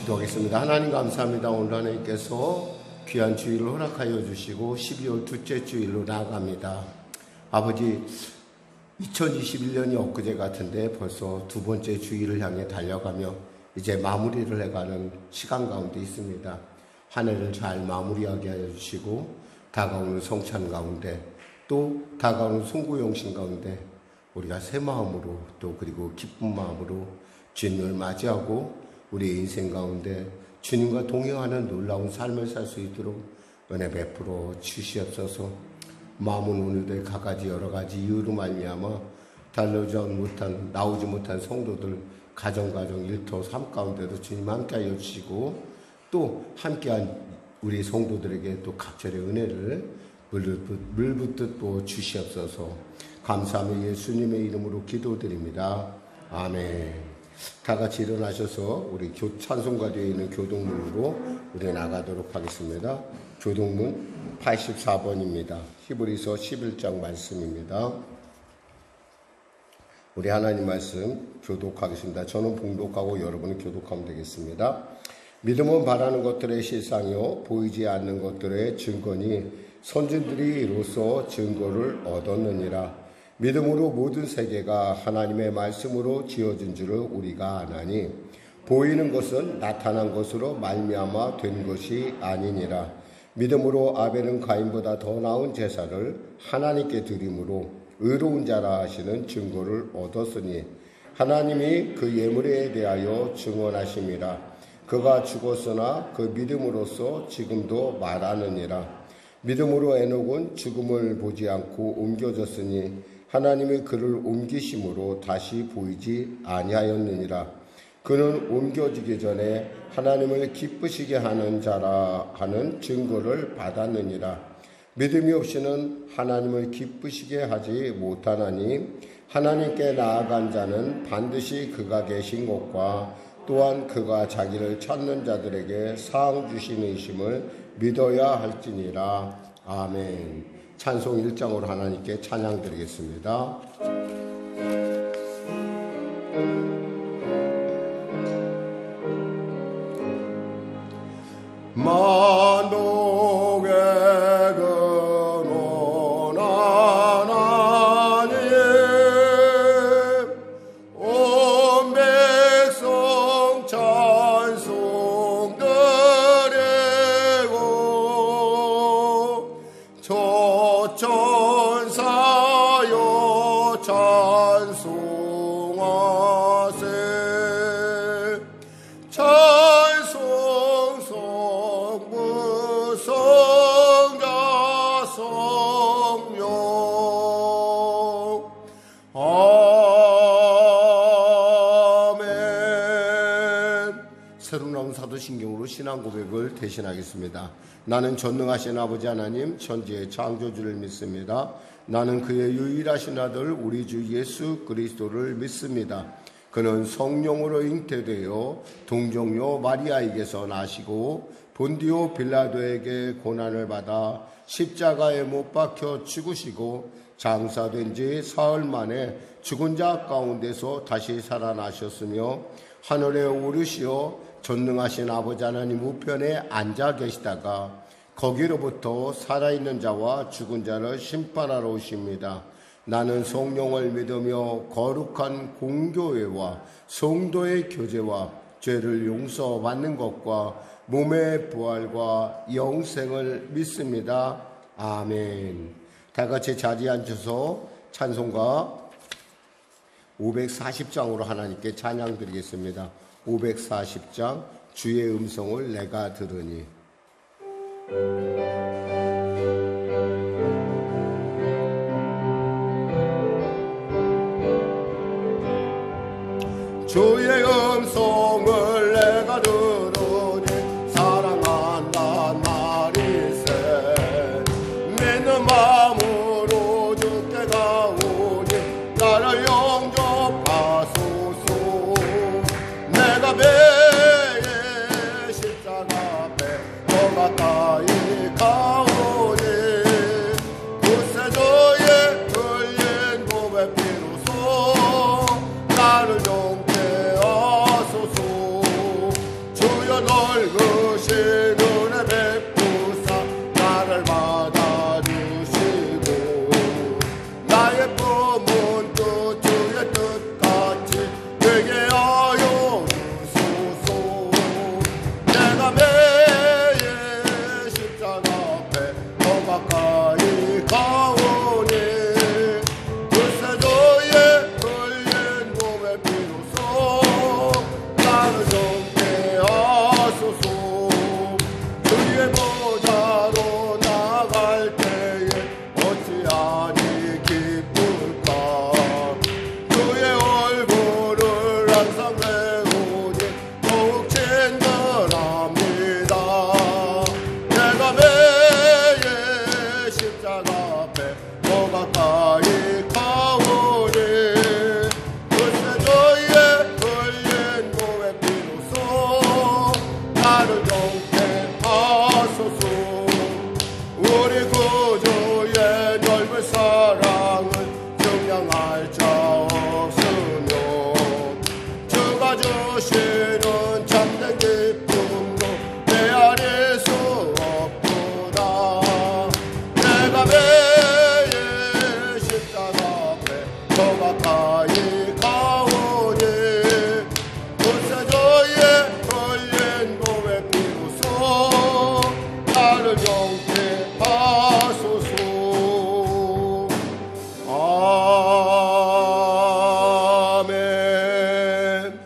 기도하겠습니다. 하나님 감사합니다. 오늘 하나님께서 귀한 주일을 허락하여 주시고 12월 둘째 주일로 나아갑니다. 아버지, 2021년이 엊그제 같은데 벌써 두 번째 주일을 향해 달려가며 이제 마무리를 해가는 시간 가운데 있습니다. 한 해를 잘 마무리하게 하여 주시고 다가오는 성찬 가운데 또 다가오는 송구영신 가운데 우리가 새 마음으로 또 그리고 기쁜 마음으로 주님을 맞이하고 우리 인생 가운데 주님과 동행하는 놀라운 삶을 살 수 있도록 은혜 베풀어 주시옵소서. 마음은 오늘도 갖가지 여러 가지 이유로 말미암아 나오지 못한 성도들 가정 일터 삶 가운데도 주님 함께하여 주시고 또 함께한 우리 성도들에게 또 갑절의 은혜를 물붓듯 부어 주시옵소서. 감사하며 예수님의 이름으로 기도드립니다. 아멘. 다 같이 일어나셔서 우리 찬송가대에 있는 교동문으로 우리 나가도록 하겠습니다. 교동문 84번입니다. 히브리서 11장 말씀입니다. 우리 하나님 말씀 교독하겠습니다. 저는 봉독하고 여러분은 교독하면 되겠습니다. 믿음은 바라는 것들의 실상이요 보이지 않는 것들의 증거니 선진들이 이로써 증거를 얻었느니라. 믿음으로 모든 세계가 하나님의 말씀으로 지어진 줄을 우리가 아나니 보이는 것은 나타난 것으로 말미암아 된 것이 아니니라. 믿음으로 아벨은 가인보다 더 나은 제사를 하나님께 드림으로 의로운 자라 하시는 증거를 얻었으니 하나님이 그 예물에 대하여 증언하심이라. 그가 죽었으나 그 믿음으로써 지금도 말하느니라. 믿음으로 에녹은 죽음을 보지 않고 옮겨졌으니 하나님이 그를 옮기심으로 다시 보이지 아니하였느니라. 그는 옮겨지기 전에 하나님을 기쁘시게 하는 자라 하는 증거를 받았느니라. 믿음이 없이는 하나님을 기쁘시게 하지 못하나니 하나님께 나아간 자는 반드시 그가 계신 것과 또한 그가 자기를 찾는 자들에게 상 주시는 이심을 믿어야 할지니라. 아멘. 찬송 1장으로 하나님께 찬양 드리겠습니다. 만독의 근원 하나님 온 백성 찬송 드리고 천사여 찬송하세. 찬송 성부 성자 성령 아멘. 새로 나온 사도신경으로 신앙 고백을 대신하겠습니다. 나는 전능하신 아버지 하나님 천지의 창조주를 믿습니다. 나는 그의 유일하신 아들 우리 주 예수 그리스도를 믿습니다. 그는 성령으로 잉태되어 동정녀 마리아에게서 나시고 본디오 빌라도에게 고난을 받아 십자가에 못 박혀 죽으시고 장사된 지 사흘 만에 죽은 자 가운데서 다시 살아나셨으며 하늘에 오르시어 전능하신 아버지 하나님 우편에 앉아 계시다가 거기로부터 살아있는 자와 죽은 자를 심판하러 오십니다. 나는 성령을 믿으며 거룩한 공교회와 성도의 교제와 죄를 용서받는 것과 몸의 부활과 영생을 믿습니다. 아멘. 다 같이 자리에 앉아서 찬송가 540장으로 하나님께 찬양 드리겠습니다. 540장 주의 음성을 내가 들으니. 주의 음성을 내가 들으니 사랑한단 말일세. 믿는 마음으로 주께 가오니 나를 영접하소서. 내가 매일 십자가 앞에 더 가까이 가오니 구세주의 흘린 몸의 피로써 나를 넓으신 은혜 베푸사 나를 받아주시고 나의 품은 또 주의 뜻같이 되게 하여 주소서. 내가 매일 십자가 앞에 더 가까이 가오니 구세주의 흘린 몸의 피로써 나를 주의 보좌로 나갈 때에 어찌하니 기쁠까. 주의 얼굴을 항상 배우니 더욱 친근합니다. 내가 매일 십자가 앞에 더 가까이 가오니 구세주의 흘린 몸의 피로써 나를 우리 구주의 넓은 사랑을 증량할 자 없으며 주가 주시는 참된 기쁨도 헤아릴 수 없구나. 야베의 십자가 앞에 더 가까이 가오니 불사조에 걸린 몸의 피로써 나를 영케 하소서. 아멘.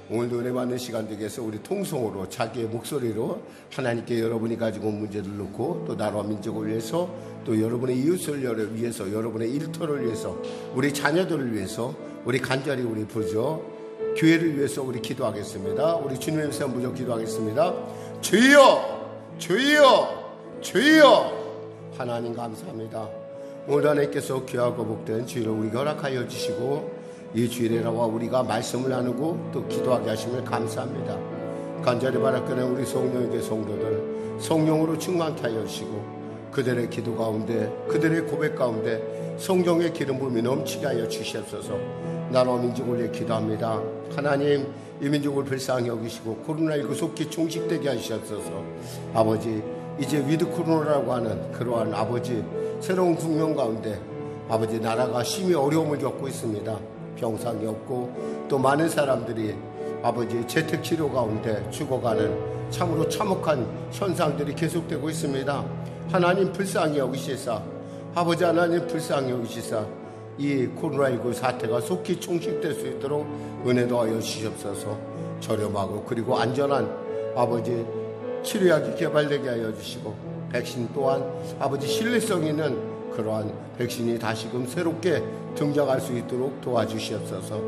오늘도 은혜 받는 시간 되게 해서 우리 통성으로 자기의 목소리로 하나님께 여러분이 가지고 온 문제를 놓고 또 나라와 민족을 위해서 또 여러분의 이웃을 위해서 여러분의 일터를 위해서 우리 자녀들을 위해서 우리 간절히 우리 부르죠. 교회를 위해서 우리 기도하겠습니다. 우리 주님의 세움 부족 기도하겠습니다. 주여 주여 주여. 하나님 감사합니다. 오늘 하나님께서 귀하고 복된 주일을 우리가 허락하여 주시고 이 주일에 나와 우리가 말씀을 나누고 또 기도하게 하심을 감사합니다. 간절히 바라끄는 우리 성령의 성도들 성령으로 충만케 하여 주시고 그들의 기도 가운데 그들의 고백 가운데 성령의 기름 부음이 넘치게 하여 주시옵소서. 나라와 민족을 위해 기도합니다. 하나님 이 민족을 불쌍히 여기시고 코로나19 속히 종식되게 하시옵소서. 아버지 이제 위드 코로나라고 하는 그러한 아버지 새로운 국면 가운데 아버지 나라가 심히 어려움을 겪고 있습니다. 병상이 없고 또 많은 사람들이 아버지 재택치료 가운데 죽어가는 참으로 참혹한 현상들이 계속되고 있습니다. 하나님 불쌍히 여기시사 아버지 하나님 불쌍히 여기시사 이 코로나19 사태가 속히 종식될 수 있도록 은혜도 하여 주시옵소서. 저렴하고 그리고 안전한 아버지 치료약이 개발되게 하여 주시고 백신 또한 아버지 신뢰성 있는 그러한 백신이 다시금 새롭게 등장할 수 있도록 도와주시옵소서.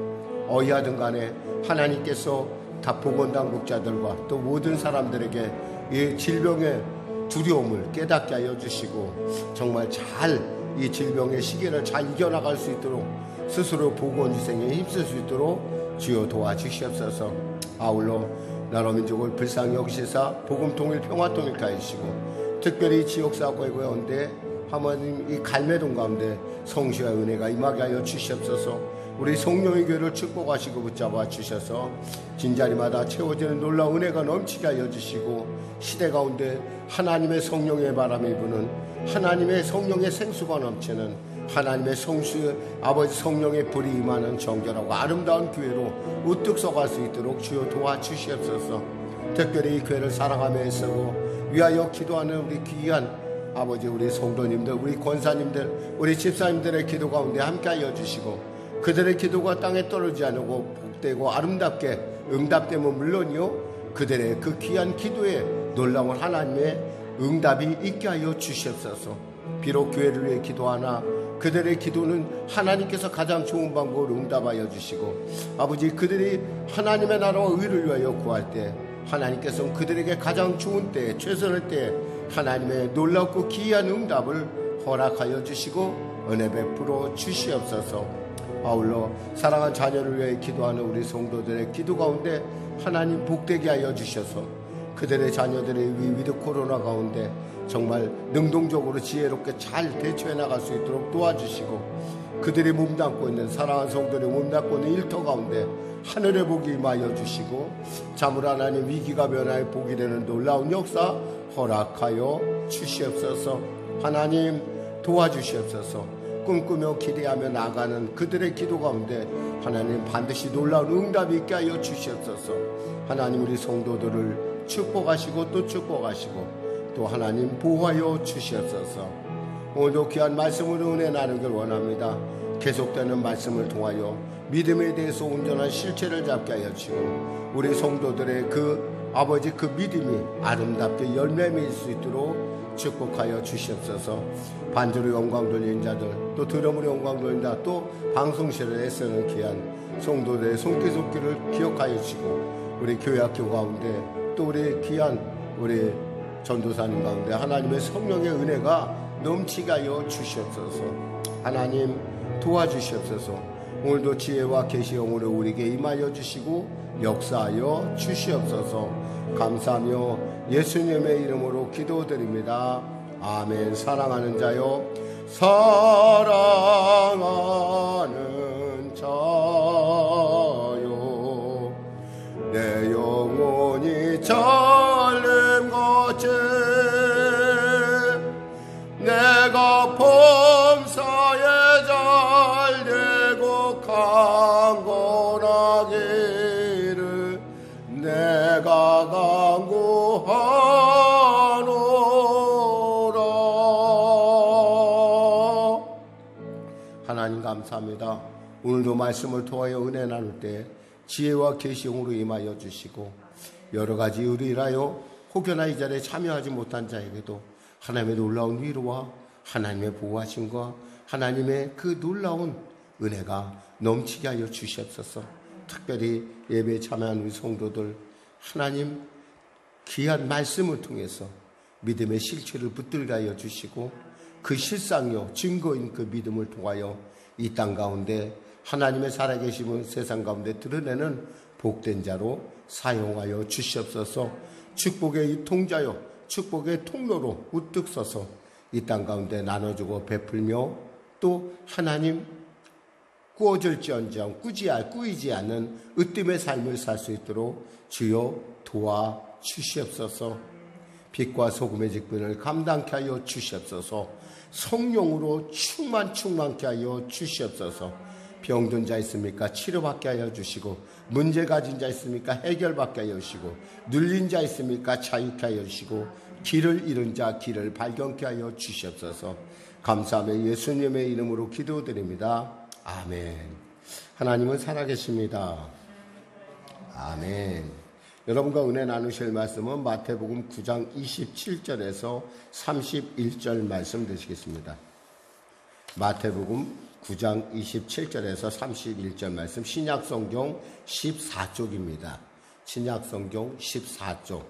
어디하든 간에 하나님께서 다 보건당국자들과 또 모든 사람들에게 이 질병의 두려움을 깨닫게 하여 주시고 정말 잘 이 질병의 시기를 잘 이겨나갈 수 있도록 스스로 보건위생에 힘쓸 수 있도록 주여 도와주시옵소서. 아울러 나라 민족을 불쌍히 여기시사 복음 통일 평화 통일케 하시고 특별히 지역사고의 가운데 하나님 이 갈매동 가운데 성시와 은혜가 임하게 하여 주시옵소서. 우리 성령의 교회를 축복하시고 붙잡아 주셔서 진자리마다 채워지는 놀라운 은혜가 넘치게 하여 주시고 시대 가운데 하나님의 성령의 바람이 부는 하나님의 성령의 생수가 넘치는 하나님의 성수 아버지 성령의 불이 임하는 정결하고 아름다운 교회로 우뚝 서갈 수 있도록 주여 도와주시옵소서. 특별히 이 교회를 사랑하며 애쓰고 위하여 기도하는 우리 귀한 아버지 우리 성도님들 우리 권사님들 우리 집사님들의 기도 가운데 함께하여 주시고 그들의 기도가 땅에 떨어지지 않고 복되고 아름답게 응답되면 물론이요 그들의 그 귀한 기도에 놀라운 하나님의 응답이 있게 하여 주시옵소서. 비록 교회를 위해 기도하나 그들의 기도는 하나님께서 가장 좋은 방법으로 응답하여 주시고 아버지 그들이 하나님의 나라와 의를 위하여 구할 때 하나님께서는 그들에게 가장 좋은 때 최선의 때 하나님의 놀랍고 기이한 응답을 허락하여 주시고 은혜 베풀어 주시옵소서. 아울러 사랑한 자녀를 위해 기도하는 우리 성도들의 기도 가운데 하나님 복되게 하여 주셔서 그들의 자녀들의 위드 코로나 가운데 정말 능동적으로 지혜롭게 잘 대처해 나갈 수 있도록 도와주시고 그들이 몸담고 있는 사랑하는 성도들이 몸담고 있는 일터 가운데 하늘의 복이 임하여 주시고 자물 하나님 위기가 변화해 복이 되는 놀라운 역사 허락하여 주시옵소서. 하나님 도와주시옵소서. 꿈꾸며 기대하며 나아가는 그들의 기도 가운데 하나님 반드시 놀라운 응답이 있게 하여 주시옵소서. 하나님 우리 성도들을 축복하시고 또 축복하시고 또 하나님 보호하여 주시옵소서. 오늘도 귀한 말씀으로 은혜 나누길 원합니다. 계속되는 말씀을 통하여 믿음에 대해서 온전한 실체를 잡게 하여 주시고 우리 성도들의 그 아버지 그 믿음이 아름답게 열매 맺을 수 있도록 축복하여 주시옵소서. 반주로 영광 돌린 자들 또 드럼으로 영광 돌린 자 또 방송실에 애쓰는 귀한 성도들의 손길손길을 기억하여 주시고 우리 교회 학교 가운데 또 우리 귀한 우리 전도사님 가운데 하나님의 성령의 은혜가 넘치게 하여 주시옵소서. 하나님 도와주시옵소서. 오늘도 지혜와 계시형으로 우리에게 임하여 주시고 역사하여 주시옵소서. 감사하며 예수님의 이름으로 기도드립니다. 아멘. 사랑하는 자요 사랑하는 자요 내 영혼이 잘림같이 내가 하나님 감사합니다. 오늘도 말씀을 통하여 은혜 나눌 때 지혜와 계시용으로 임하여 주시고 여러 가지 의로 인하여 혹여나 이 자리에 참여하지 못한 자에게도 하나님의 놀라운 위로와 하나님의 보호하심과 하나님의 그 놀라운 은혜가 넘치게 하여 주시옵소서. 특별히 예배에 참여한 우리 성도들 하나님 귀한 말씀을 통해서 믿음의 실체를 붙들게 하여 주시고 그 실상요 증거인 그 믿음을 통하여 이 땅 가운데 하나님의 살아계심을 세상 가운데 드러내는 복된 자로 사용하여 주시옵소서. 축복의 유통자요 축복의 통로로 우뚝 서서 이 땅 가운데 나눠주고 베풀며 또 하나님 꾸어질지언정 꾸이지 않는 으뜸의 삶을 살 수 있도록 주여 도와 주시옵소서. 빛과 소금의 직분을 감당케 하여 주시옵소서. 성령으로 충만케 하여 주시옵소서. 병든 자 있습니까? 치료받게 하여 주시고 문제 가진 자 있습니까? 해결받게 하여 주시고 눌린 자 있습니까? 자유케 하여 주시고 길을 잃은 자 길을 발견케 하여 주시옵소서. 감사하며 예수님의 이름으로 기도드립니다. 아멘. 하나님은 살아계십니다. 아멘. 여러분과 은혜 나누실 말씀은 마태복음 9장 27절에서 31절 말씀 되시겠습니다. 마태복음 9장 27절에서 31절 말씀, 신약성경 14쪽입니다. 신약성경 14쪽.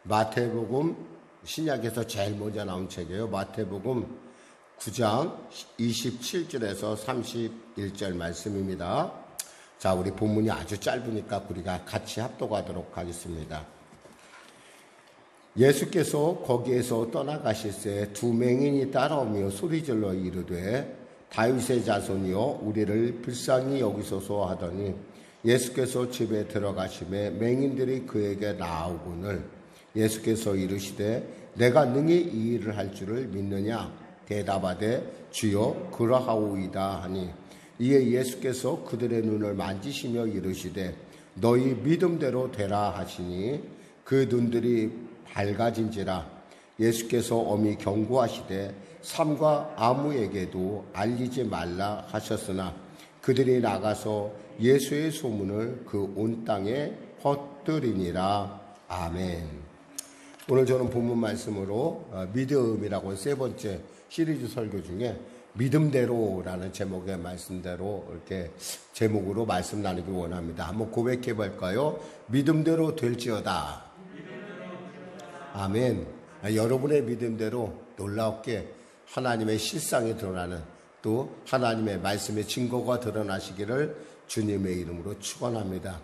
마태복음 신약에서 제일 먼저 나온 책이에요. 마태복음 9장 27절에서 31절 말씀입니다. 자, 우리 본문이 아주 짧으니까 우리가 같이 합독하도록 하겠습니다. 예수께서 거기에서 떠나가실새 두 맹인이 따라오며 소리질러 이르되 다윗의 자손이여 우리를 불쌍히 여기소서 하더니 예수께서 집에 들어가심에 맹인들이 그에게 나아오거늘 예수께서 이르시되 내가 능히 이 일을 할 줄을 믿느냐? 대답하되 주여 그러하오이다 하니 이에 예수께서 그들의 눈을 만지시며 이르시되 너희 믿음대로 되라 하시니 그 눈들이 밝아진지라. 예수께서 엄히 경고하시되 삼가 아무에게도 알리지 말라 하셨으나 그들이 나가서 예수의 소문을 그 온 땅에 퍼뜨리니라. 아멘. 오늘 저는 본문 말씀으로 믿음이라고 세 번째 시리즈 설교 중에 믿음대로라는 제목의 말씀대로 이렇게 제목으로 말씀 나누기 원합니다. 한번 고백해 볼까요? 믿음대로 될지어다. 아멘. 여러분의 믿음대로 놀랍게 하나님의 실상이 드러나는 또 하나님의 말씀의 증거가 드러나시기를 주님의 이름으로 축원합니다.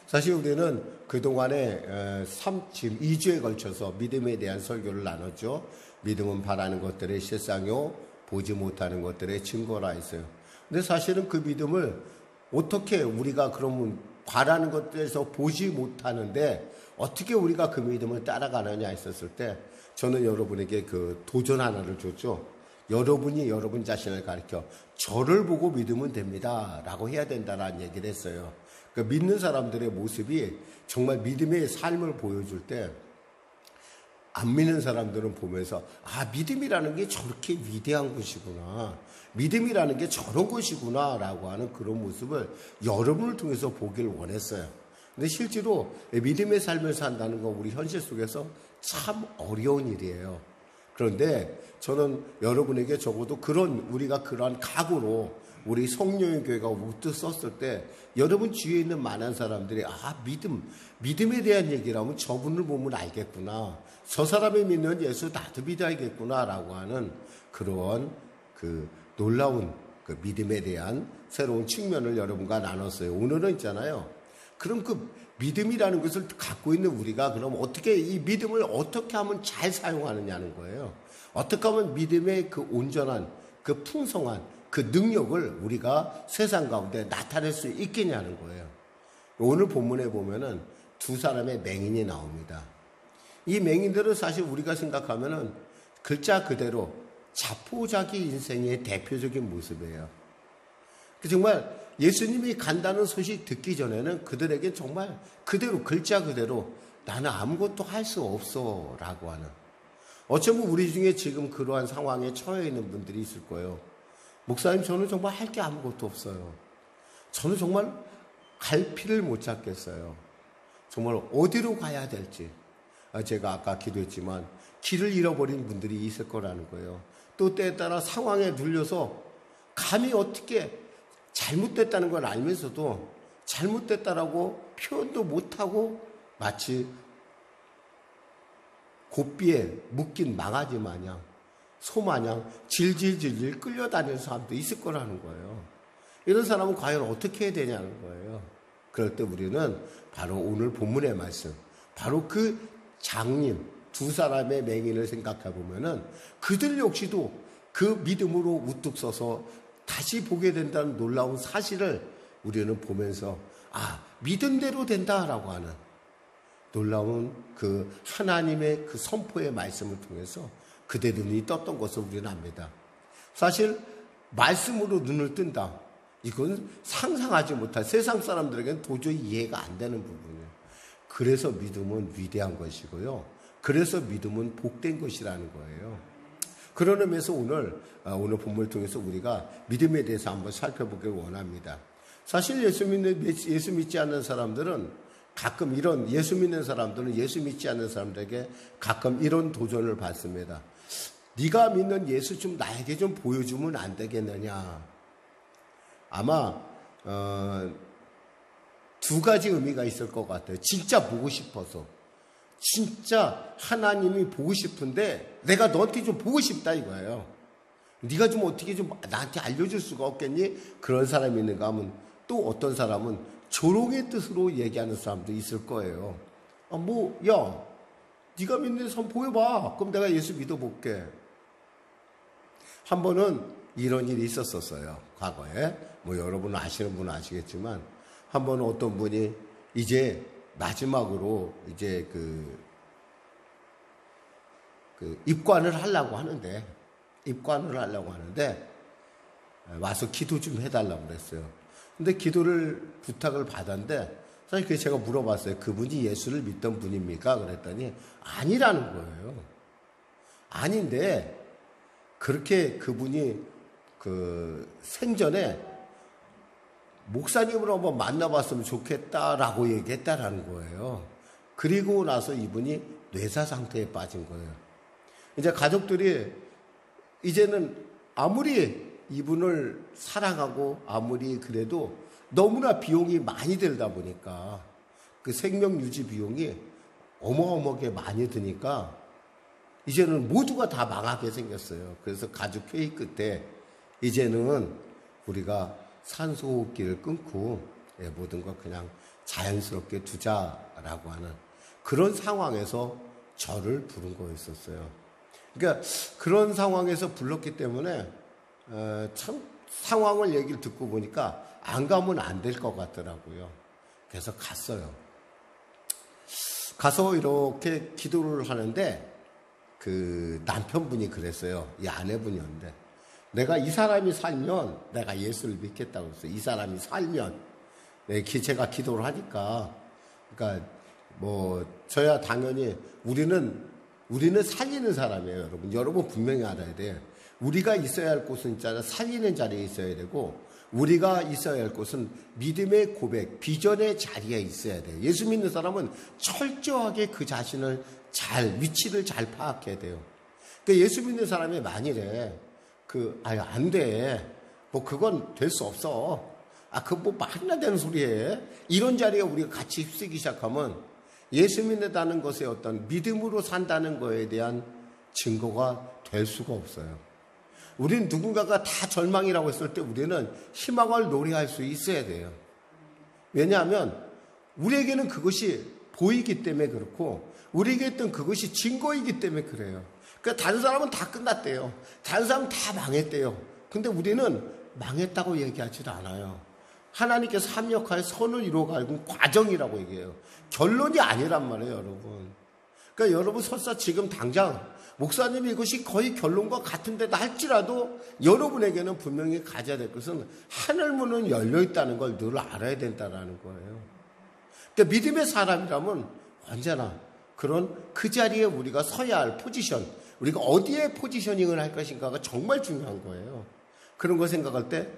사실 우리는 그동안에 지금 2주에 걸쳐서 믿음에 대한 설교를 나눴죠. 믿음은 바라는 것들의 실상이요 보지 못하는 것들의 증거라 했어요. 근데 사실은 그 믿음을 어떻게 우리가 그러면 바라는 것들에서 보지 못하는데 어떻게 우리가 그 믿음을 따라가느냐 했었을 때 저는 여러분에게 그 도전 하나를 줬죠. 여러분이 여러분 자신을 가리켜 저를 보고 믿으면 됩니다 라고 해야 된다라는 얘기를 했어요. 그러니까 믿는 사람들의 모습이 정말 믿음의 삶을 보여줄 때 안 믿는 사람들은 보면서 아, 믿음이라는 게 저렇게 위대한 것이구나, 믿음이라는 게 저런 것이구나 라고 하는 그런 모습을 여러분을 통해서 보길 원했어요. 근데 실제로 믿음의 삶을 산다는 건 우리 현실 속에서 참 어려운 일이에요. 그런데 저는 여러분에게 적어도 우리가 그러한 각오로 우리 성령의 교회가 우뚝 섰을 때 여러분 주위에 있는 많은 사람들이 아, 믿음에 대한 얘기를 하면 저분을 보면 알겠구나, 저 사람이 믿는 예수 나도 믿어야겠구나 라고 하는 그런 그 놀라운 그 믿음에 대한 새로운 측면을 여러분과 나눴어요. 오늘은 있잖아요. 그럼 그 믿음이라는 것을 갖고 있는 우리가 그럼 어떻게 이 믿음을 어떻게 하면 잘 사용하느냐는 거예요. 어떻게 하면 믿음의 그 온전한 그 풍성한 그 능력을 우리가 세상 가운데 나타낼 수 있겠냐는 거예요. 오늘 본문에 보면은 두 사람의 맹인이 나옵니다. 이 맹인들은 사실 우리가 생각하면은 글자 그대로 자포자기 인생의 대표적인 모습이에요. 정말 예수님이 간다는 소식 듣기 전에는 그들에게 정말 그대로 글자 그대로 나는 아무것도 할 수 없어 라고 하는, 어쩌면 우리 중에 지금 그러한 상황에 처해 있는 분들이 있을 거예요. 목사님, 저는 정말 할 게 아무것도 없어요. 저는 정말 갈피를 못 잡겠어요. 정말 어디로 가야 될지. 제가 아까 기도했지만 길을 잃어버린 분들이 있을 거라는 거예요. 또 때에 따라 상황에 눌려서 감히 어떻게 잘못됐다는 걸 알면서도 잘못됐다라고 표현도 못하고 마치 고삐에 묶인 망아지 마냥 소마냥 질질질질 끌려다니는 사람도 있을 거라는 거예요. 이런 사람은 과연 어떻게 해야 되냐는 거예요. 그럴 때 우리는 바로 오늘 본문의 말씀, 바로 그 장님 두 사람의 맹인을 생각해 보면은 그들 역시도 그 믿음으로 우뚝 서서 다시 보게 된다는 놀라운 사실을 우리는 보면서 믿음대로 된다라고 하는 놀라운 그 하나님의 그 선포의 말씀을 통해서 그대 눈이 떴던 것을 우리는 압니다. 사실 말씀으로 눈을 뜬다. 이건 상상하지 못할, 세상 사람들에게는 도저히 이해가 안 되는 부분이에요. 그래서 믿음은 위대한 것이고요. 그래서 믿음은 복된 것이라는 거예요. 그런 의미에서 오늘 본문을 통해서 우리가 믿음에 대해서 한번 살펴보길 원합니다. 사실 예수 믿지 않는 사람들은 가끔 이런, 예수 믿는 사람들은 예수 믿지 않는 사람들에게 가끔 이런 도전을 받습니다. 네가 믿는 예수 좀 나에게 좀 보여주면 안 되겠느냐. 아마 두 가지 의미가 있을 것 같아요. 진짜 보고 싶어서, 진짜 하나님이 보고 싶은데 내가 너한테 좀 보고 싶다 이거예요. 네가 좀 어떻게 좀 나한테 알려줄 수가 없겠니? 그런 사람이 있는가 하면 또 어떤 사람은 조롱의 뜻으로 얘기하는 사람도 있을 거예요. 야, 네가 믿는 선 보여봐. 그럼 내가 예수 믿어볼게. 한 번은 이런 일이 있었었어요. 과거에. 여러분 아시는 분은 아시겠지만, 한 번은 어떤 분이 이제 마지막으로 이제 그 입관을 하려고 하는데, 와서 기도 좀 해달라고 그랬어요. 근데 기도를 부탁을 받았는데, 사실 그게 제가 물어봤어요. 그분이 예수를 믿던 분입니까? 그랬더니 아니라는 거예요. 아닌데, 그렇게 그분이 생전에 목사님을 한번 만나봤으면 좋겠다라고 얘기했다라는 거예요. 그리고 나서 이분이 뇌사 상태에 빠진 거예요. 이제 가족들이 이제는 아무리 이분을 사랑하고 아무리 그래도 너무나 비용이 많이 들다 보니까 그 생명 유지 비용이 어마어마하게 많이 드니까 이제는 모두가 다 망하게 생겼어요. 그래서 가족 회의 끝에 이제는 우리가 산소호흡기를 끊고 모든 걸 그냥 자연스럽게 두자라고 하는 그런 상황에서 저를 부른 거였었어요. 그러니까 그런 상황에서 불렀기 때문에 참 상황을 얘기를 듣고 보니까 안 가면 안 될 것 같더라고요. 그래서 갔어요. 가서 이렇게 기도를 하는데 그 남편분이 그랬어요. 이 아내분이었는데, 내가 이 사람이 살면 내가 예수를 믿겠다고 했어요. 이 사람이 살면. 제가 기도를 하니까, 그러니까 저야 당연히 우리는 살리는 사람이에요, 여러분. 여러분 분명히 알아야 돼요. 우리가 있어야 할 곳은 있잖아요. 살리는 자리에 있어야 되고, 우리가 있어야 할 곳은 믿음의 고백, 비전의 자리에 있어야 돼요. 예수 믿는 사람은 철저하게 그 자신을 위치를 잘 파악해야 돼요. 그러니까 예수 믿는 사람이 만일에 안 돼. 그건 될 수 없어. 그거 말이나 되는 소리에. 이런 자리에 우리가 같이 휩쓰기 시작하면 예수 믿는다는 것에 어떤 믿음으로 산다는 거에 대한 증거가 될 수가 없어요. 우리는 누군가가 다 절망이라고 했을 때 우리는 희망을 노래할 수 있어야 돼요. 왜냐하면 우리에게는 그것이 보이기 때문에 그렇고, 우리에게는 그것이 증거이기 때문에 그래요. 그러니까 다른 사람은 다 끝났대요. 다른 사람은 다 망했대요. 근데 우리는 망했다고 얘기하지도 않아요. 하나님께서 합력하여 선을 이루어가는 과정이라고 얘기해요. 결론이 아니란 말이에요, 여러분. 그러니까 여러분 설사 지금 당장 목사님이 이것이 거의 결론과 같은 데다 할지라도 여러분에게는 분명히 가져야 될 것은 하늘문은 열려있다는 걸 늘 알아야 된다는 거예요. 그러니까 믿음의 사람이라면 언제나 그 자리에 우리가 서야 할 포지션, 우리가 어디에 포지셔닝을 할 것인가가 정말 중요한 거예요. 그런 거 생각할 때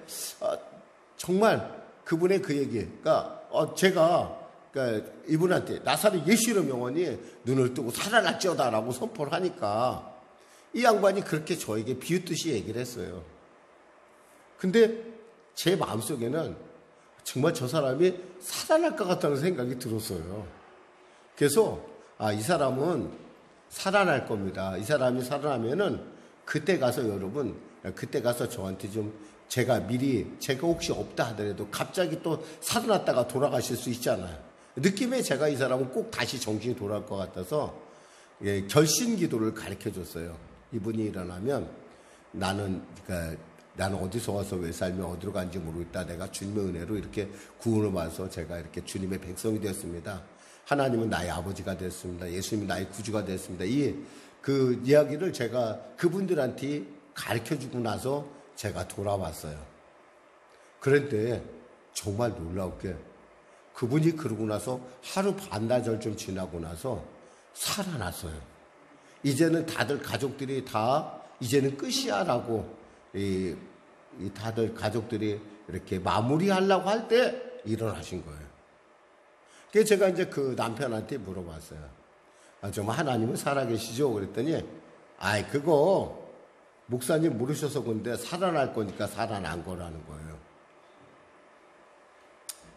정말 그분의 그 얘기가 제가 그러니까 이분한테 나사렛 예수 이름 영원히 눈을 뜨고 살아날지어다라고 선포를 하니까 이 양반이 그렇게 저에게 비웃듯이 얘기를 했어요. 근데 제 마음속에는 정말 저 사람이 살아날 것 같다는 생각이 들었어요. 그래서 이 사람은 살아날 겁니다. 이 사람이 살아나면은 그때 가서 여러분, 그때 가서 저한테 좀 제가 혹시 없다 하더라도 갑자기 또 살아났다가 돌아가실 수 있잖아요. 느낌에 제가 이 사람은 꼭 다시 정신이 돌아올 것 같아서 결신 기도를 가르쳐 줬어요. 이분이 일어나면 나는 어디서 와서 왜 살며 어디로 간지 모르겠다. 내가 주님의 은혜로 이렇게 구원을 받아서 제가 이렇게 주님의 백성이 되었습니다. 하나님은 나의 아버지가 되었습니다. 예수님이 나의 구주가 되었습니다. 그 이야기를 제가 그분들한테 가르쳐 주고 나서 제가 돌아왔어요. 그런데 정말 놀라웠게 그분이 그러고 나서 하루 반나절 좀 지나고 나서 살아났어요. 이제는 다들 가족들이 다 이제는 끝이야라고 다들 가족들이 이렇게 마무리하려고 할 때 일어나신 거예요. 그래서 제가 이제 그 남편한테 물어봤어요. 정말 하나님은 살아계시죠? 그랬더니 그거 목사님 모르셔서 그런데 살아날 거니까 살아난 거라는 거예요.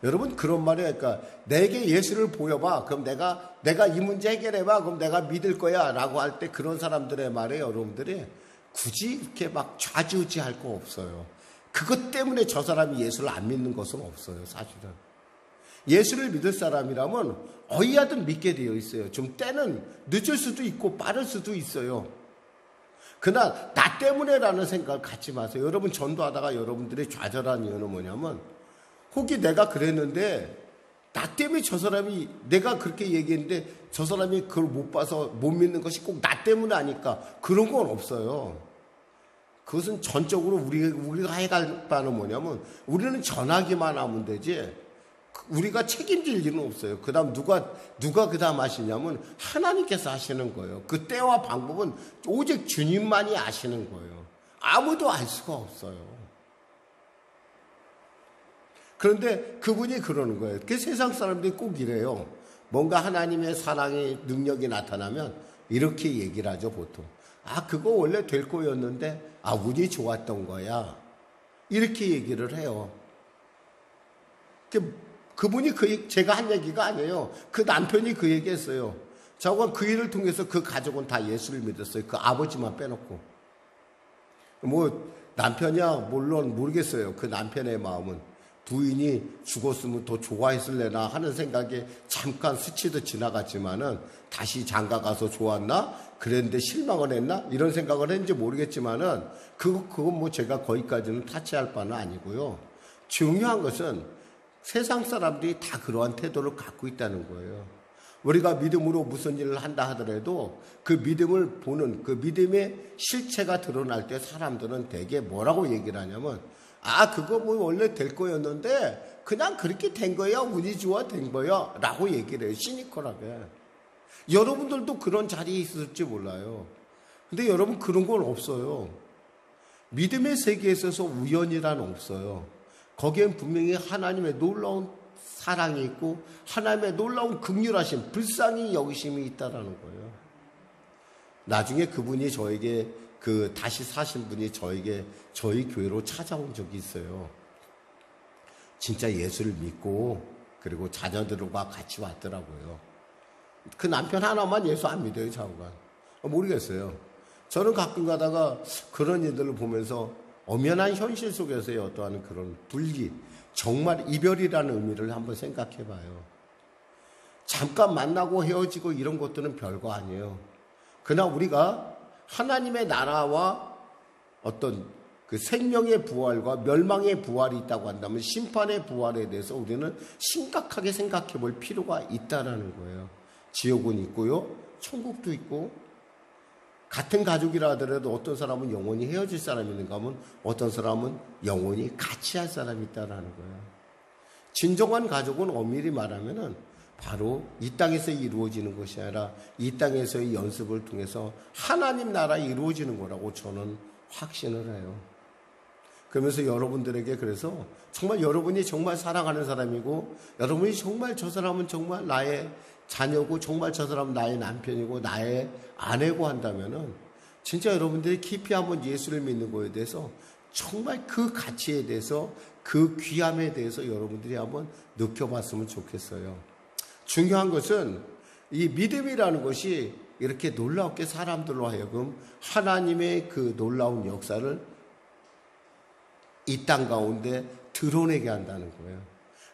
여러분 그런 말이에요. 그러니까 내게 예수를 보여봐. 그럼 내가 이 문제 해결해봐. 그럼 내가 믿을 거야. 라고 할 때 그런 사람들의 말에 여러분들이 굳이 이렇게 막 좌지우지할 거 없어요. 그것 때문에 저 사람이 예수를 안 믿는 것은 없어요. 사실은. 예수를 믿을 사람이라면 어이하든 믿게 되어 있어요. 좀 때는 늦을 수도 있고 빠를 수도 있어요. 그러나 나 때문에라는 생각을 갖지 마세요. 여러분 전도하다가 여러분들이 좌절한 이유는 뭐냐면 혹이 내가 그랬는데 나 때문에 저 사람이 내가 그렇게 얘기했는데 저 사람이 그걸 못 봐서 못 믿는 것이 꼭 나 때문에 아니까 그런 건 없어요. 그것은 전적으로 우리가 해갈 바는 뭐냐면 우리는 전하기만 하면 되지 우리가 책임질 일은 없어요. 그 다음 누가 그 다음 하시냐면 하나님께서 하시는 거예요. 그 때와 방법은 오직 주님만이 아시는 거예요. 아무도 알 수가 없어요. 그런데 그분이 그러는 거예요. 그 세상 사람들이 꼭 이래요. 뭔가 하나님의 사랑의 능력이 나타나면 이렇게 얘기를 하죠, 보통. 그거 원래 될 거였는데, 운이 좋았던 거야. 이렇게 얘기를 해요. 그분이 제가 한 얘기가 아니에요. 그 남편이 그 얘기 했어요. 저건 그 일을 통해서 그 가족은 다 예수를 믿었어요. 그 아버지만 빼놓고. 남편이야, 물론 모르겠어요. 그 남편의 마음은. 부인이 죽었으면 더 좋아했을래나 하는 생각에 잠깐 스치듯 지나갔지만은 다시 장가 가서 좋았나? 그랬는데 실망을 했나? 이런 생각을 했는지 모르겠지만은 그건 제가 거기까지는 타치할 바는 아니고요. 중요한 것은 세상 사람들이 다 그러한 태도를 갖고 있다는 거예요. 우리가 믿음으로 무슨 일을 한다 하더라도 그 믿음을 보는 그 믿음의 실체가 드러날 때 사람들은 대개 뭐라고 얘기를 하냐면 그거 원래 될 거였는데 그냥 그렇게 된 거야. 운이 좋아 된 거야. 라고 얘기를 해요. 시니컬하게. 여러분들도 그런 자리에 있을지 몰라요. 근데 여러분 그런 건 없어요. 믿음의 세계에 있어서 우연이란 없어요. 거기엔 분명히 하나님의 놀라운 사랑이 있고 하나님의 놀라운 긍휼하심, 불쌍히 여기심이 있다라는 거예요. 나중에 그분이 저에게 다시 사신 분이 저희 교회로 찾아온 적이 있어요. 진짜 예수를 믿고 그리고 자녀들과 같이 왔더라고요. 그 남편 하나만 예수 안 믿어요, 좌우간. 모르겠어요. 저는 가끔 가다가 그런 일들을 보면서 엄연한 현실 속에서의 어떠한 그런 분리, 정말 이별이라는 의미를 한번 생각해 봐요. 잠깐 만나고 헤어지고 이런 것들은 별거 아니에요. 그러나 우리가 하나님의 나라와 어떤 그 생명의 부활과 멸망의 부활이 있다고 한다면 심판의 부활에 대해서 우리는 심각하게 생각해 볼 필요가 있다라는 거예요. 지옥은 있고요. 천국도 있고 같은 가족이라 하더라도 어떤 사람은 영원히 헤어질 사람이 있는가 하면 어떤 사람은 영원히 같이 할 사람이 있다라는 거예요. 진정한 가족은 엄밀히 말하면은 바로 이 땅에서 이루어지는 것이 아니라 이 땅에서의 연습을 통해서 하나님 나라에 이루어지는 거라고 저는 확신을 해요. 그러면서 여러분들에게 그래서 정말 여러분이 정말 사랑하는 사람이고 여러분이 정말 저 사람은 정말 나의 자녀고 정말 저 사람은 나의 남편이고 나의 아내고 한다면은 진짜 여러분들이 깊이 한번 예수를 믿는 거에 대해서 정말 그 가치에 대해서 그 귀함에 대해서 여러분들이 한번 느껴봤으면 좋겠어요. 중요한 것은 이 믿음이라는 것이 이렇게 놀랍게 사람들로 하여금 하나님의 그 놀라운 역사를 이 땅 가운데 드러내게 한다는 거예요.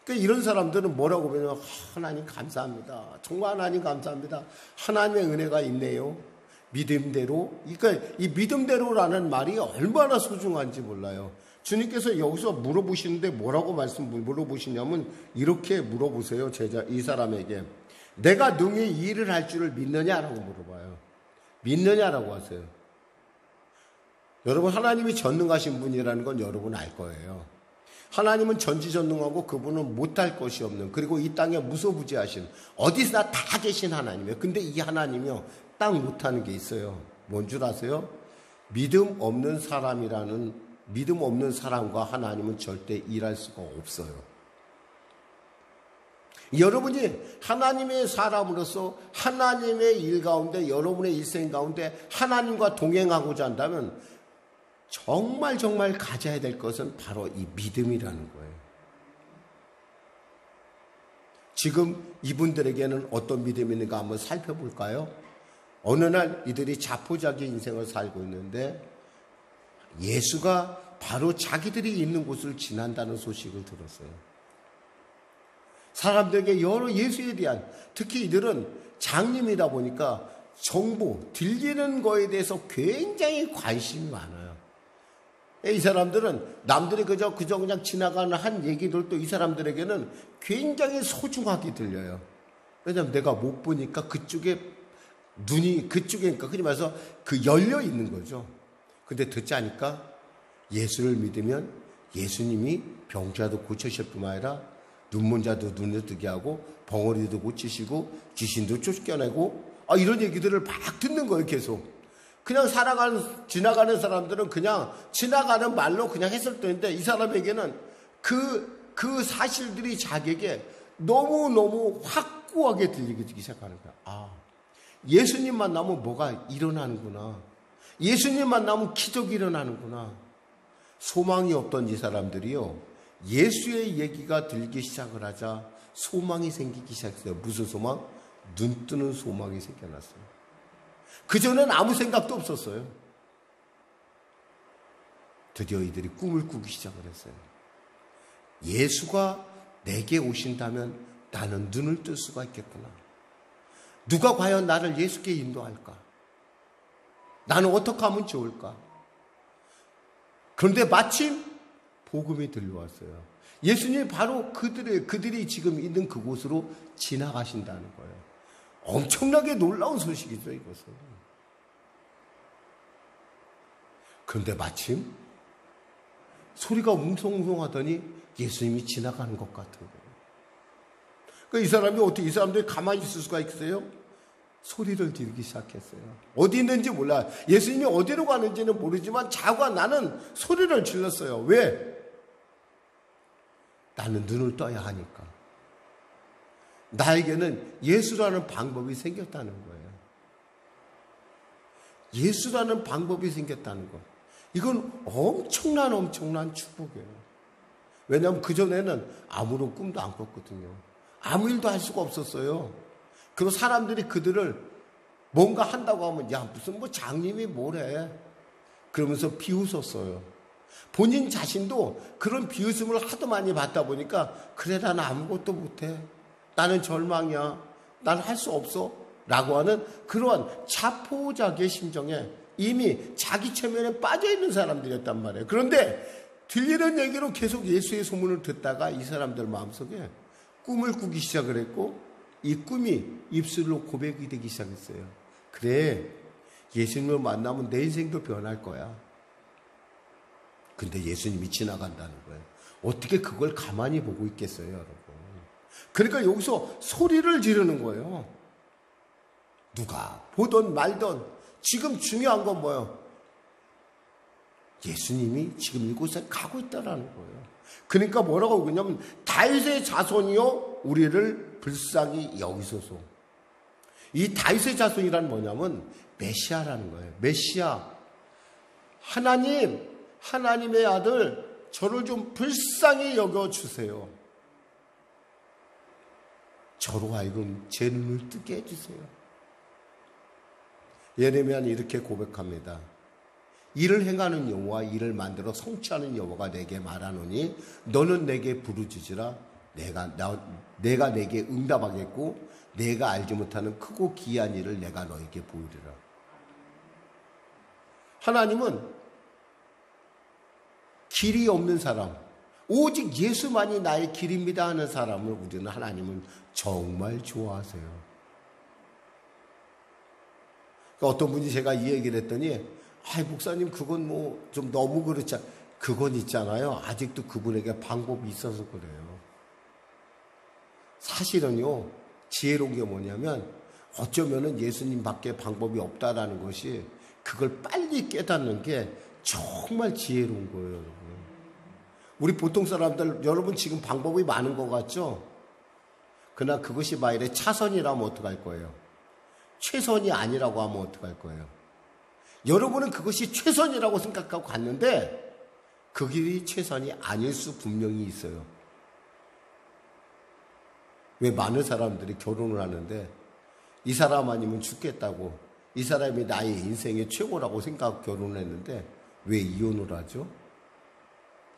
그러니까 이런 사람들은 뭐라고 보면 하나님 감사합니다. 정말 하나님 감사합니다. 하나님의 은혜가 있네요. 믿음대로. 그러니까 이 믿음대로라는 말이 얼마나 소중한지 몰라요. 주님께서 여기서 물어보시는데 뭐라고 물어보시냐면 이렇게 물어보세요. 이 사람에게. 내가 능히 이 일을 할 줄을 믿느냐라고 물어봐요. 믿느냐라고 하세요. 여러분 하나님이 전능하신 분이라는 건 여러분 알 거예요. 하나님은 전지전능하고 그분은 못할 것이 없는 그리고 이 땅에 무소부지하신 어디서나 다 계신 하나님이에요. 근데 이 하나님이요 딱 못하는 게 있어요. 뭔 줄 아세요? 믿음 없는 사람과 하나님은 절대 일할 수가 없어요. 여러분이 하나님의 사람으로서 하나님의 일 가운데 여러분의 일생 가운데 하나님과 동행하고자 한다면 정말 가져야 될 것은 바로 이 믿음이라는 거예요. 지금 이분들에게는 어떤 믿음이 있는가 한번 살펴볼까요? 어느 날 이들이 자포자기 인생을 살고 있는데 예수가 바로 자기들이 있는 곳을 지난다는 소식을 들었어요. 사람들에게 여러 예수에 대한, 특히 이들은 장님이다 보니까 정보, 들리는 거에 대해서 굉장히 관심이 많아요. 이 사람들은 남들이 그저 그냥 지나가는 한 얘기들도 이 사람들에게는 굉장히 소중하게 들려요. 왜냐하면 내가 못 보니까 그쪽에 눈이 그쪽에니까 흔히 말해서 그 열려 있는 거죠. 근데 듣자니까 예수를 믿으면 예수님이 병자도 고치실 뿐만 아니라 눈먼 자도 눈을 뜨게 하고 벙어리도 고치시고 귀신도 쫓겨내고 이런 얘기들을 막 듣는 거예요. 계속. 그냥 지나가는 사람들은 그냥 지나가는 말로 그냥 했을 때인데 이 사람에게는 그 사실들이 자기에게 너무너무 확고하게 들리기 시작하는 거야. 예수님 만나면 뭐가 일어나는구나. 예수님 만나면 기적이 일어나는구나. 소망이 없던 이 사람들이요. 예수의 얘기가 들기 시작을 하자 소망이 생기기 시작했어요. 무슨 소망? 눈 뜨는 소망이 생겨났어요. 그전엔 아무 생각도 없었어요. 드디어 이들이 꿈을 꾸기 시작을 했어요. 예수가 내게 오신다면 나는 눈을 뜰 수가 있겠구나. 누가 과연 나를 예수께 인도할까? 나는 어떻게 하면 좋을까? 그런데 마침 복음이 들려왔어요. 예수님이 바로 그들이 지금 있는 그곳으로 지나가신다는 거예요. 엄청나게 놀라운 소식이죠, 이것은. 그런데 마침 소리가 웅성웅성하더니 예수님이 지나가는 것 같은 거예요. 그러니까 이 사람이 어떻게 이 사람들이 가만히 있을 수가 있어요? 소리를 지르기 시작했어요. 어디 있는지 몰라요. 예수님이 어디로 가는지는 모르지만 자과 나는 소리를 질렀어요. 왜? 나는 눈을 떠야 하니까. 나에게는 예수라는 방법이 생겼다는 거예요. 예수라는 방법이 생겼다는 거. 이건 엄청난 축복이에요. 왜냐하면 그전에는 아무런 꿈도 안 꿨거든요. 아무 일도 할 수가 없었어요. 그리고 사람들이 그들을 뭔가 한다고 하면 야 무슨 장님이 뭐래 그러면서 비웃었어요. 본인 자신도 그런 비웃음을 하도 많이 받다 보니까 그래 나는 아무것도 못해. 나는 절망이야. 난 할 수 없어. 라고 하는 그러한 자포자기의 심정에 이미 자기 체면에 빠져있는 사람들이었단 말이에요. 그런데 들리는 얘기로 계속 예수의 소문을 듣다가 이 사람들 마음속에 꿈을 꾸기 시작을 했고 이 꿈이 입술로 고백이 되기 시작했어요. 그래, 예수님을 만나면 내 인생도 변할 거야. 근데 예수님이 지나간다는 거예요. 어떻게 그걸 가만히 보고 있겠어요, 여러분. 그러니까 여기서 소리를 지르는 거예요. 누가 보던 말던 지금 중요한 건 뭐예요? 예수님이 지금 이곳에 가고 있다라는 거예요. 그러니까 뭐라고 그러냐면 다윗의 자손이요 우리를 불쌍히 여기소서. 이 다윗의 자손이란 뭐냐면 메시아라는 거예요. 메시아. 하나님의 아들 저를 좀 불쌍히 여겨주세요. 저로 하여금 제 눈을 뜨게 해주세요. 예레미야는 이렇게 고백합니다. 이를 행하는 여호와 이를 만들어 성취하는 여호와가 내게 말하노니 너는 내게 부르짖으라. 내가 내게 응답하겠고 내가 알지 못하는 크고 기이한 일을 내가 너에게 보이리라. 하나님은 길이 없는 사람, 오직 예수만이 나의 길입니다 하는 사람을 우리는 하나님은 정말 좋아하세요. 그러니까 어떤 분이 제가 이 얘기를 했더니 목사님 그건 뭐 좀 너무 그렇지 그건 있잖아요. 아직도 그분에게 방법이 있어서 그래요. 사실은요 지혜로운 게 뭐냐면 어쩌면은 예수님밖에 방법이 없다라는 것이 그걸 빨리 깨닫는 게 정말 지혜로운 거예요, 여러분. 우리 보통 사람들 여러분 지금 방법이 많은 것 같죠? 그러나 그것이 만일에 차선이라면 어떡할 거예요? 최선이 아니라고 하면 어떡할 거예요? 여러분은 그것이 최선이라고 생각하고 갔는데 그 길이 최선이 아닐 수 분명히 있어요. 왜 많은 사람들이 결혼을 하는데 이 사람 아니면 죽겠다고 이 사람이 나의 인생의 최고라고 생각하고 결혼을 했는데 왜 이혼을 하죠?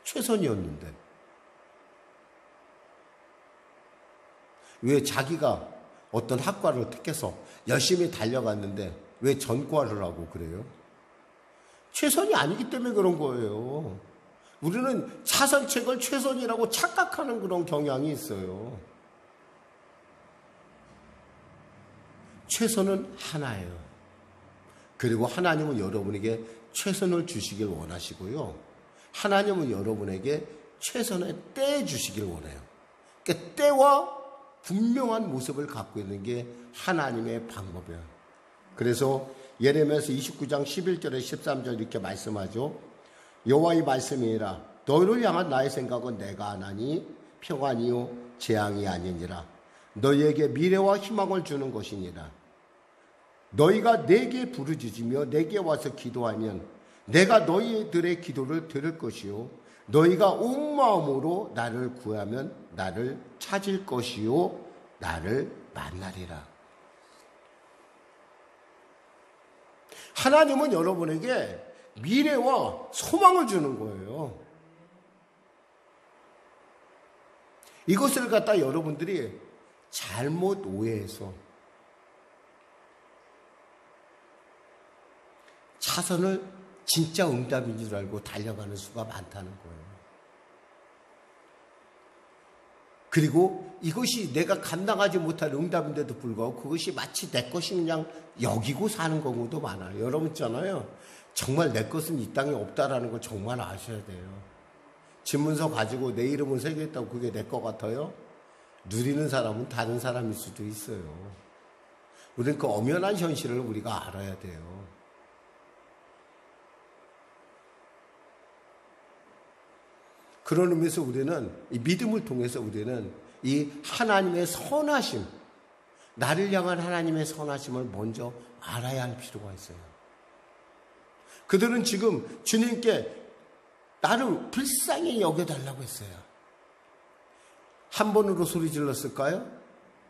최선이었는데. 왜 자기가 어떤 학과를 택해서 열심히 달려갔는데 왜 전과를 하고 그래요? 최선이 아니기 때문에 그런 거예요. 우리는 차선책을 최선이라고 착각하는 그런 경향이 있어요. 최선은 하나예요. 그리고 하나님은 여러분에게 최선을 주시길 원하시고요. 하나님은 여러분에게 최선의 때 주시길 원해요. 그러니까 때와 분명한 모습을 갖고 있는 게 하나님의 방법이에요. 그래서 예레미야서 29장 11절에 13절 이렇게 말씀하죠. 여호와의 말씀이니라 너희를 향한 나의 생각은 내가 아나니 평안이요 재앙이 아니니라. 너희에게 미래와 희망을 주는 것이니라. 너희가 내게 부르짖으며 내게 와서 기도하면 내가 너희들의 기도를 들을 것이요 너희가 온 마음으로 나를 구하면 나를 찾을 것이요 나를 만나리라. 하나님은 여러분에게 미래와 소망을 주는 거예요. 이것을 갖다 여러분들이 잘못 오해해서 차선을 진짜 응답인 줄 알고 달려가는 수가 많다는 거예요. 그리고 이것이 내가 감당하지 못할 응답인데도 불구하고 그것이 마치 내 것이 그냥 여기고 사는 경우도 많아요. 여러분 있잖아요. 정말 내 것은 이 땅에 없다라는 걸 정말 아셔야 돼요. 집문서 가지고 내 이름을 새겼다고 그게 내 것 같아요? 누리는 사람은 다른 사람일 수도 있어요. 우리는 그 엄연한 현실을 우리가 알아야 돼요. 그런 의미에서 우리는 이 믿음을 통해서 우리는 이 하나님의 선하심, 나를 향한 하나님의 선하심을 먼저 알아야 할 필요가 있어요. 그들은 지금 주님께 나를 불쌍히 여겨달라고 했어요. 한 번으로 소리 질렀을까요?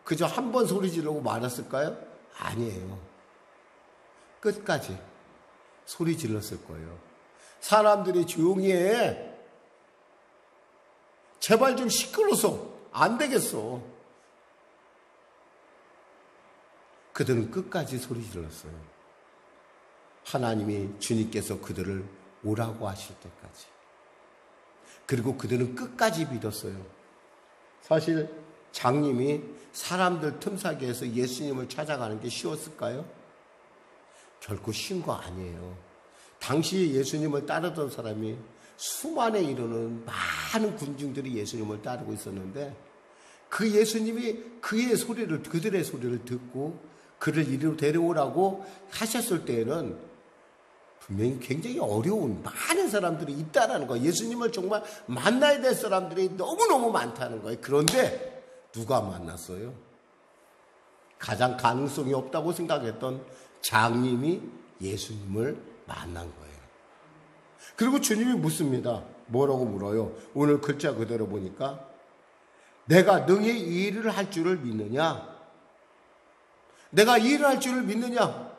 그저 한 번 소리 지르고 말았을까요? 아니에요. 끝까지 소리 질렀을 거예요. 사람들이 조용히 해. 제발 좀 시끄러워서 안 되겠어. 그들은 끝까지 소리 질렀어요. 하나님이 주님께서 그들을 오라고 하실 때까지. 그리고 그들은 끝까지 믿었어요. 사실 장님이 사람들 틈사이에서 예수님을 찾아가는 게 쉬웠을까요? 결코 쉬운 거 아니에요. 당시 예수님을 따르던 사람이 수만에 이르는 많은 군중들이 예수님을 따르고 있었는데 그 예수님이 그들의 소리를 듣고 그를 이리로 데려오라고 하셨을 때에는 분명히 굉장히 어려운 많은 사람들이 있다라는 거예요. 예수님을 정말 만나야 될 사람들이 너무너무 많다는 거예요. 그런데 누가 만났어요? 가장 가능성이 없다고 생각했던 장님이 예수님을 만난 거예요. 그리고 주님이 묻습니다. 뭐라고 물어요? 오늘 글자 그대로 보니까 내가 능히 이 일을 할 줄을 믿느냐? 내가 이 일을 할 줄을 믿느냐?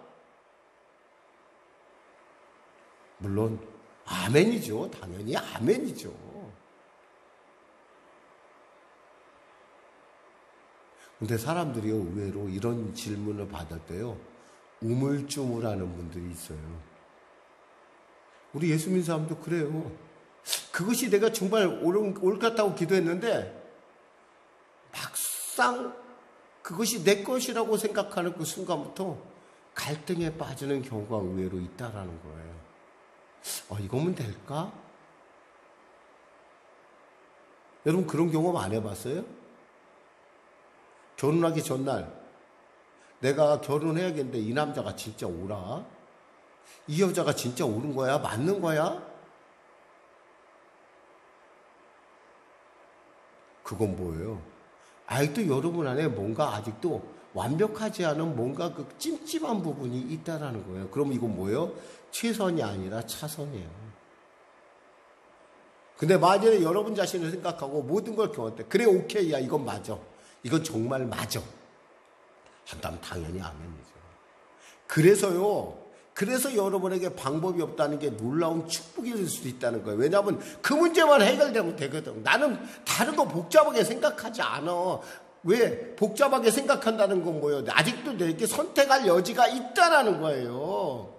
물론 아멘이죠. 당연히 아멘이죠. 근데 사람들이 의외로 이런 질문을 받을 때요, 우물쭈물하는 분들이 있어요. 우리 예수 믿는 사람도 그래요. 그것이 내가 정말 옳은 것 같다고 기도했는데 막상 그것이 내 것이라고 생각하는 그 순간부터 갈등에 빠지는 경우가 의외로 있다라는 거예요. 이거면 될까? 여러분 그런 경험 안 해봤어요? 결혼하기 전날 내가 결혼해야겠는데 이 남자가 진짜 오라? 이 여자가 진짜 옳은 거야? 맞는 거야? 그건 뭐예요? 아직도 여러분 안에 뭔가 아직도 완벽하지 않은 뭔가 그 찜찜한 부분이 있다라는 거예요. 그럼 이건 뭐예요? 최선이 아니라 차선이에요. 근데 만약에 여러분 자신을 생각하고 모든 걸 경험할 때 그래 오케이 야 이건 맞아. 이건 정말 맞아. 한다면 당연히 아멘이죠. 그래서 여러분에게 방법이 없다는 게 놀라운 축복일 수도 있다는 거예요. 왜냐하면 그 문제만 해결되면 되거든. 나는 다른 거 복잡하게 생각하지 않아. 왜? 복잡하게 생각한다는 건 뭐예요? 아직도 내게 선택할 여지가 있다라는 거예요.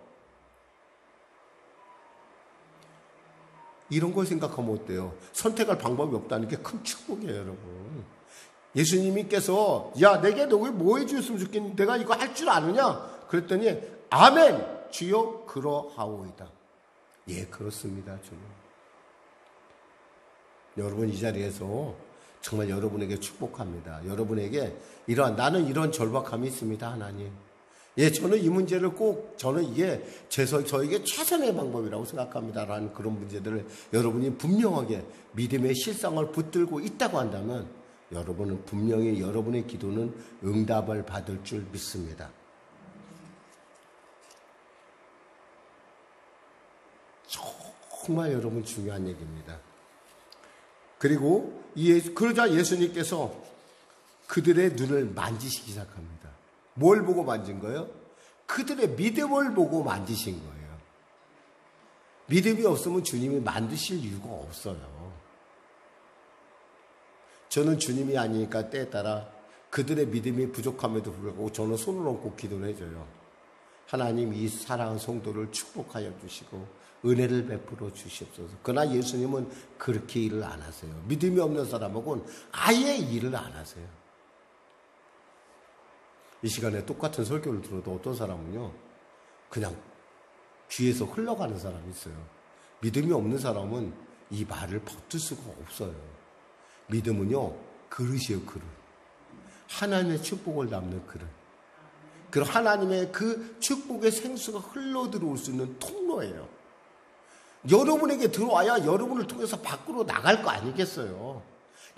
이런 걸 생각하면 어때요? 선택할 방법이 없다는 게 큰 축복이에요, 여러분. 예수님께서 야 내게 너 왜 뭐 해주셨으면 좋겠니? 내가 이거 할 줄 아느냐? 그랬더니 아멘 주여 그러하오이다. 예 그렇습니다 주님. 여러분 이 자리에서 정말 여러분에게 축복합니다. 여러분에게 나는 이런 절박함이 있습니다 하나님. 예 저는 이 문제를 저는 이게 저에게 최선의 방법이라고 생각합니다라는 그런 문제들을 여러분이 분명하게 믿음의 실상을 붙들고 있다고 한다면 여러분은 분명히 여러분의 기도는 응답을 받을 줄 믿습니다. 정말 여러분 중요한 얘기입니다. 그리고 그러자 예수님께서 그들의 눈을 만지시기 시작합니다. 뭘 보고 만진 거예요? 그들의 믿음을 보고 만지신 거예요. 믿음이 없으면 주님이 만드실 이유가 없어요. 저는 주님이 아니니까 때에 따라 그들의 믿음이 부족함에도 불구하고 저는 손을 얹고 기도를 해줘요. 하나님 이 사랑하는 성도를 축복하여 주시고 은혜를 베풀어 주시옵소서. 그러나 예수님은 그렇게 일을 안 하세요. 믿음이 없는 사람하고는 아예 일을 안 하세요. 이 시간에 똑같은 설교를 들어도 어떤 사람은요 그냥 귀에서 흘러가는 사람이 있어요. 믿음이 없는 사람은 이 말을 버틸 수가 없어요. 믿음은요 그릇이에요. 그릇. 하나님의 축복을 담는 그릇. 그리고 하나님의 그 축복의 생수가 흘러 들어올 수 있는 통로예요. 여러분에게 들어와야 여러분을 통해서 밖으로 나갈 거 아니겠어요.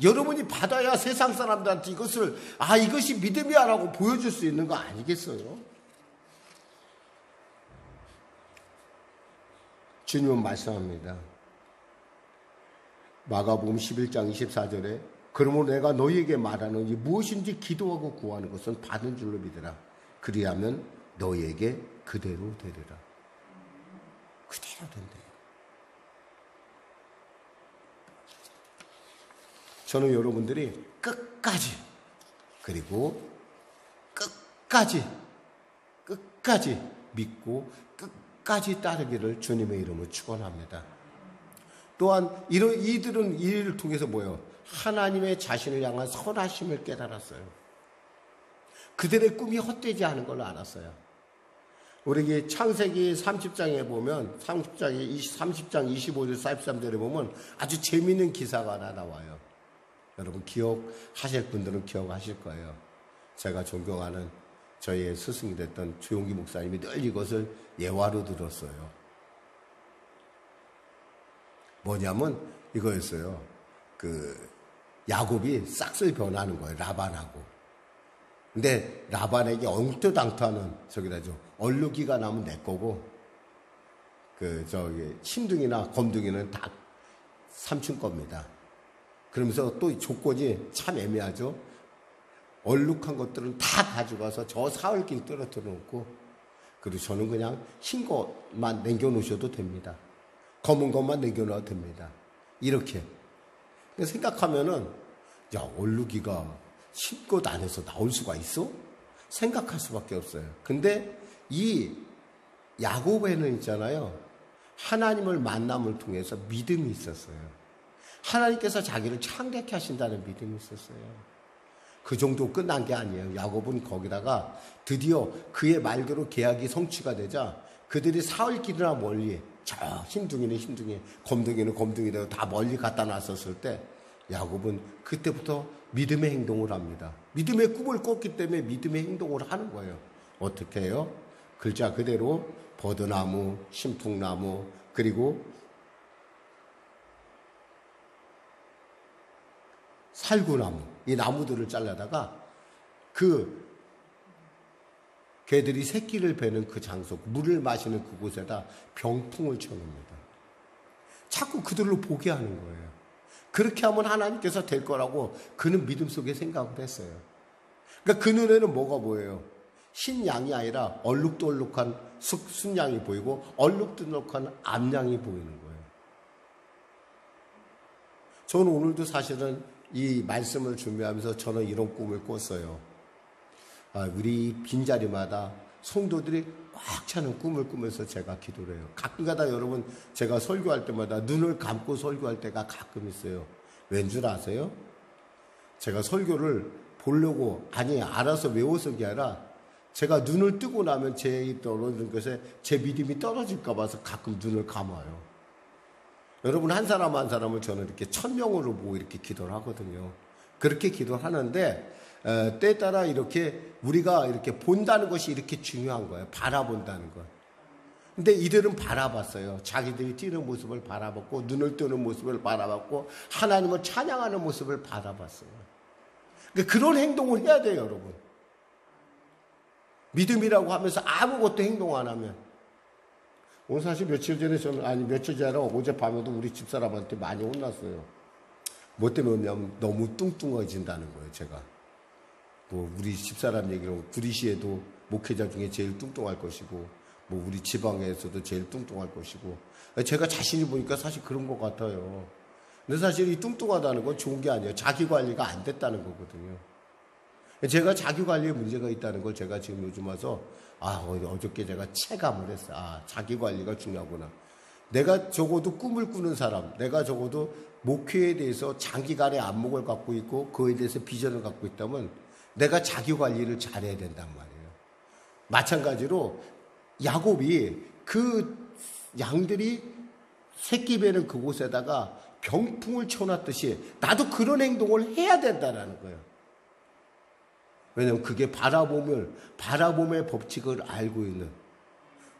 여러분이 받아야 세상 사람들한테 이것이 믿음이야 라고 보여줄 수 있는 거 아니겠어요. 주님은 말씀합니다. 마가복음 11장 24절에 그러므로 내가 너희에게 말하노니 무엇인지 기도하고 구하는 것은 받은 줄로 믿으라. 그리하면 너희에게 그대로 되리라. 그대로 된대요. 저는 여러분들이 끝까지 그리고 끝까지 믿고 끝까지 따르기를 주님의 이름으로 축원합니다. 또한 이들은 이 일을 통해서 뭐예요? 하나님의 자신을 향한 선하심을 깨달았어요. 그들의 꿈이 헛되지 않은 걸 알았어요. 우리 창세기 30장에 보면 30장 25절 43절에 보면 아주 재미있는 기사가 하나 나와요. 여러분 기억하실 분들은 기억하실 거예요. 제가 존경하는 저희의 스승이 됐던 조용기 목사님이 늘 이것을 예화로 들었어요. 뭐냐면 이거였어요. 야곱이 싹쓸이 변하는 거예요. 라반하고. 근데 라반에게 엉터당터하는 저기라죠. 얼룩이가 나면 내 거고 신둥이나 검둥이는 다 삼촌 겁니다. 그러면서 또 조건이 참 애매하죠. 얼룩한 것들은 다 가져가서 저 사흘길 떨어뜨려 놓고, 그리고 저는 그냥 흰 것만 남겨놓으셔도 됩니다. 검은 것만 남겨놓아도 됩니다. 이렇게 생각하면은, 야, 얼룩이가 흰 것 안에서 나올 수가 있어? 생각할 수밖에 없어요. 근데 이 야곱에는 있잖아요, 하나님을 만남을 통해서 믿음이 있었어요. 하나님께서 자기를 창대케 하신다는 믿음이 있었어요. 그 정도 끝난 게 아니에요. 야곱은 거기다가 드디어 그의 말대로 계약이 성취가 되자 그들이 사흘길이나 멀리, 저 흰둥이는 흰둥이, 검둥이는 검둥이대로 다 멀리 갖다 놨었을 때 야곱은 그때부터 믿음의 행동을 합니다. 믿음의 꿈을 꿨기 때문에 믿음의 행동을 하는 거예요. 어떻게 해요? 글자 그대로 버드나무, 신풍나무, 그리고 살구나무, 이 나무들을 잘라다가 개들이 새끼를 베는 그 장소, 물을 마시는 그곳에다 병풍을 쳐놓습니다. 자꾸 그들로 보게 하는 거예요. 그렇게 하면 하나님께서 될 거라고 그는 믿음 속에 생각을 했어요. 그러니까 그 눈에는 뭐가 보여요? 흰 양이 아니라 얼룩덜룩한 순양이 보이고 얼룩덜룩한 암양이 보이는 거예요. 저는 오늘도 사실은 이 말씀을 준비하면서 저는 이런 꿈을 꿨어요. 우리 빈자리마다 성도들이 꽉 차는 꿈을 꾸면서 제가 기도를 해요. 가끔가다 여러분, 제가 설교할 때마다 눈을 감고 설교할 때가 가끔 있어요. 왠 줄 아세요? 제가 설교를 보려고, 알아서 외워서 게 아니라 제가 눈을 뜨고 나면 제 입 떨어지는 것에 제 믿음이 떨어질까 봐서 가끔 눈을 감아요. 여러분, 한 사람 한 사람을 저는 이렇게 천명으로 보고 이렇게 기도를 하거든요. 그렇게 기도를 하는데, 때에 따라 이렇게 우리가 이렇게 본다는 것이 이렇게 중요한 거예요. 바라본다는 것. 근데 이들은 바라봤어요. 자기들이 뛰는 모습을 바라봤고, 눈을 뜨는 모습을 바라봤고, 하나님을 찬양하는 모습을 바라봤어요. 그러니까 그런 행동을 해야 돼요, 여러분. 믿음이라고 하면서 아무것도 행동 안 하면. 오늘 사실 며칠 전에 며칠 전에 어젯밤에도 우리 집사람한테 많이 혼났어요. 뭐 때문에 혼냐면 너무 뚱뚱해진다는 거예요, 제가. 우리 집사람 얘기로 구리시에도 목회자 중에 제일 뚱뚱할 것이고, 우리 지방에서도 제일 뚱뚱할 것이고, 제가 자신이 보니까 사실 그런 것 같아요. 근데 사실 이 뚱뚱하다는 건 좋은 게 아니에요. 자기 관리가 안 됐다는 거거든요. 제가 자기 관리에 문제가 있다는 걸 제가 지금 요즘 와서, 어저께 제가 체감을 했어요. 자기 관리가 중요하구나. 내가 적어도 꿈을 꾸는 사람, 내가 적어도 목회에 대해서 장기간의 안목을 갖고 있고, 그에 대해서 비전을 갖고 있다면, 내가 자기 관리를 잘해야 된단 말이에요. 마찬가지로 야곱이 그 양들이 새끼 베는 그곳에다가 병풍을 쳐놨듯이 나도 그런 행동을 해야 된다는 거예요. 왜냐하면 그게 바라봄의 법칙을 알고 있는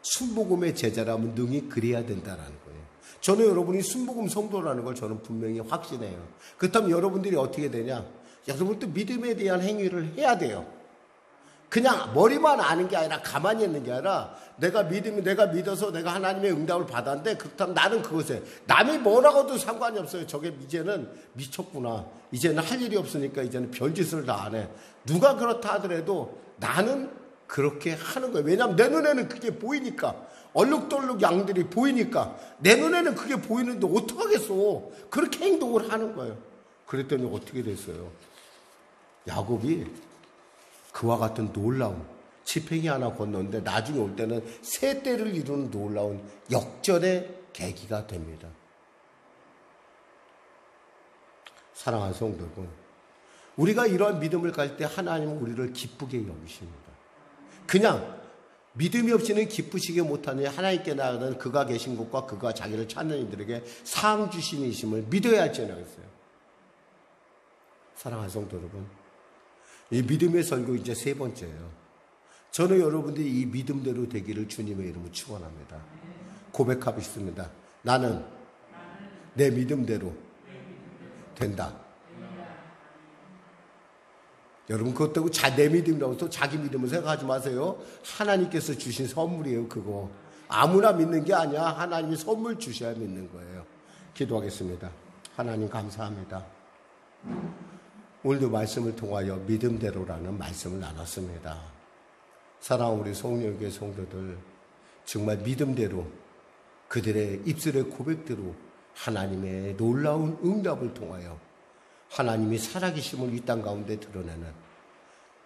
순복음의 제자라면 능히 그래야 된다는 거예요. 저는 여러분이 순복음 성도라는 걸 저는 분명히 확신해요. 그렇다면 여러분들이 어떻게 되냐? 여러분도 믿음에 대한 행위를 해야 돼요. 그냥 머리만 아는 게 아니라 가만히 있는 게 아니라 내가 믿어서 내가 하나님의 응답을 받았는데 그렇다면 나는 그것에 남이 뭐라고도 상관이 없어요. 저게 이제는 미쳤구나. 이제는 할 일이 없으니까 이제는 별짓을 다 안 해. 누가 그렇다 하더라도 나는 그렇게 하는 거예요. 왜냐하면 내 눈에는 그게 보이니까. 얼룩덜룩 양들이 보이니까 내 눈에는 그게 보이는데 어떡하겠어. 그렇게 행동을 하는 거예요. 그랬더니 어떻게 됐어요? 야곱이 그와 같은 놀라운 지팽이 하나 건너는데 나중에 올 때는 세 때를 이루는 놀라운 역전의 계기가 됩니다. 사랑하는 성도 여러분, 우리가 이러한 믿음을 가질 때 하나님은 우리를 기쁘게 여기십니다. 그냥 믿음이 없이는 기쁘시게 못하니 하나님께 나아가는 그가 계신 곳과 그가 자기를 찾는 이들에게 상 주신이심을 믿어야 할지는 하겠어요. 사랑하는 성도 여러분, 이 믿음의 설교 이제 세 번째예요. 저는 여러분들이 이 믿음대로 되기를 주님의 이름으로 축원합니다. 고백하고 싶습니다. 나는 내 믿음대로 된다. 여러분 그것 때문에 내 믿음이라고 또 자기 믿음을 생각하지 마세요. 하나님께서 주신 선물이에요. 그거 아무나 믿는 게 아니야. 하나님이 선물 주셔야 믿는 거예요. 기도하겠습니다. 하나님 감사합니다. 오늘도 말씀을 통하여 믿음대로라는 말씀을 나눴습니다. 사랑하는 우리 송영교회 성도들, 정말 믿음대로 그들의 입술의 고백대로 하나님의 놀라운 응답을 통하여 하나님이 살아계심을 이 땅 가운데 드러내는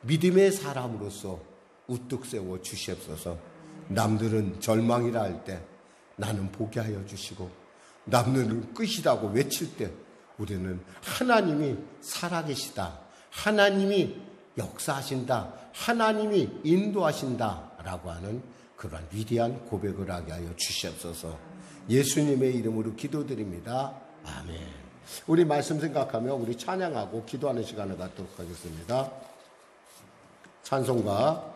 믿음의 사람으로서 우뚝 세워 주시옵소서. 남들은 절망이라 할 때 나는 보게 하여 주시고, 남들은 끝이라고 외칠 때 우리는 하나님이 살아계시다, 하나님이 역사하신다, 하나님이 인도하신다라고 하는 그러한 위대한 고백을 하게 하여 주시옵소서. 예수님의 이름으로 기도드립니다. 아멘. 우리 말씀 생각하며 우리 찬양하고 기도하는 시간을 갖도록 하겠습니다. 찬송가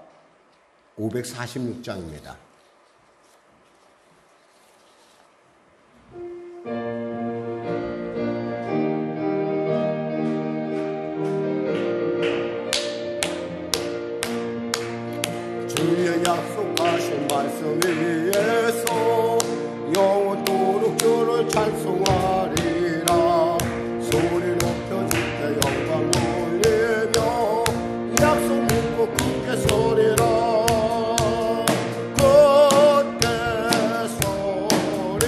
546장입니다. 주의 약속하신 말씀 위에서 영원토록 주를 찬송하리라. 소리 높여 주께 영광 올리며 약속 믿고 굳게 서리라. 굳게 서리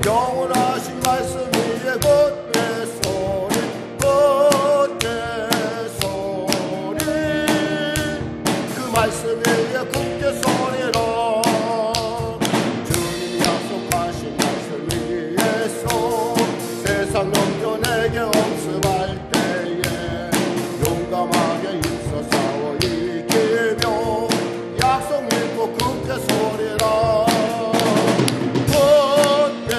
영원하신 말씀 위에 굳게 서리. 굳게 서리 그 말씀 위에 굳게 서리라. 주님 약속하신 말씀 위에서 세상 넘겨내게 억습할 때에 용감하게 있어 싸워 이기며 약속 믿고 굳게 서리라. 굳게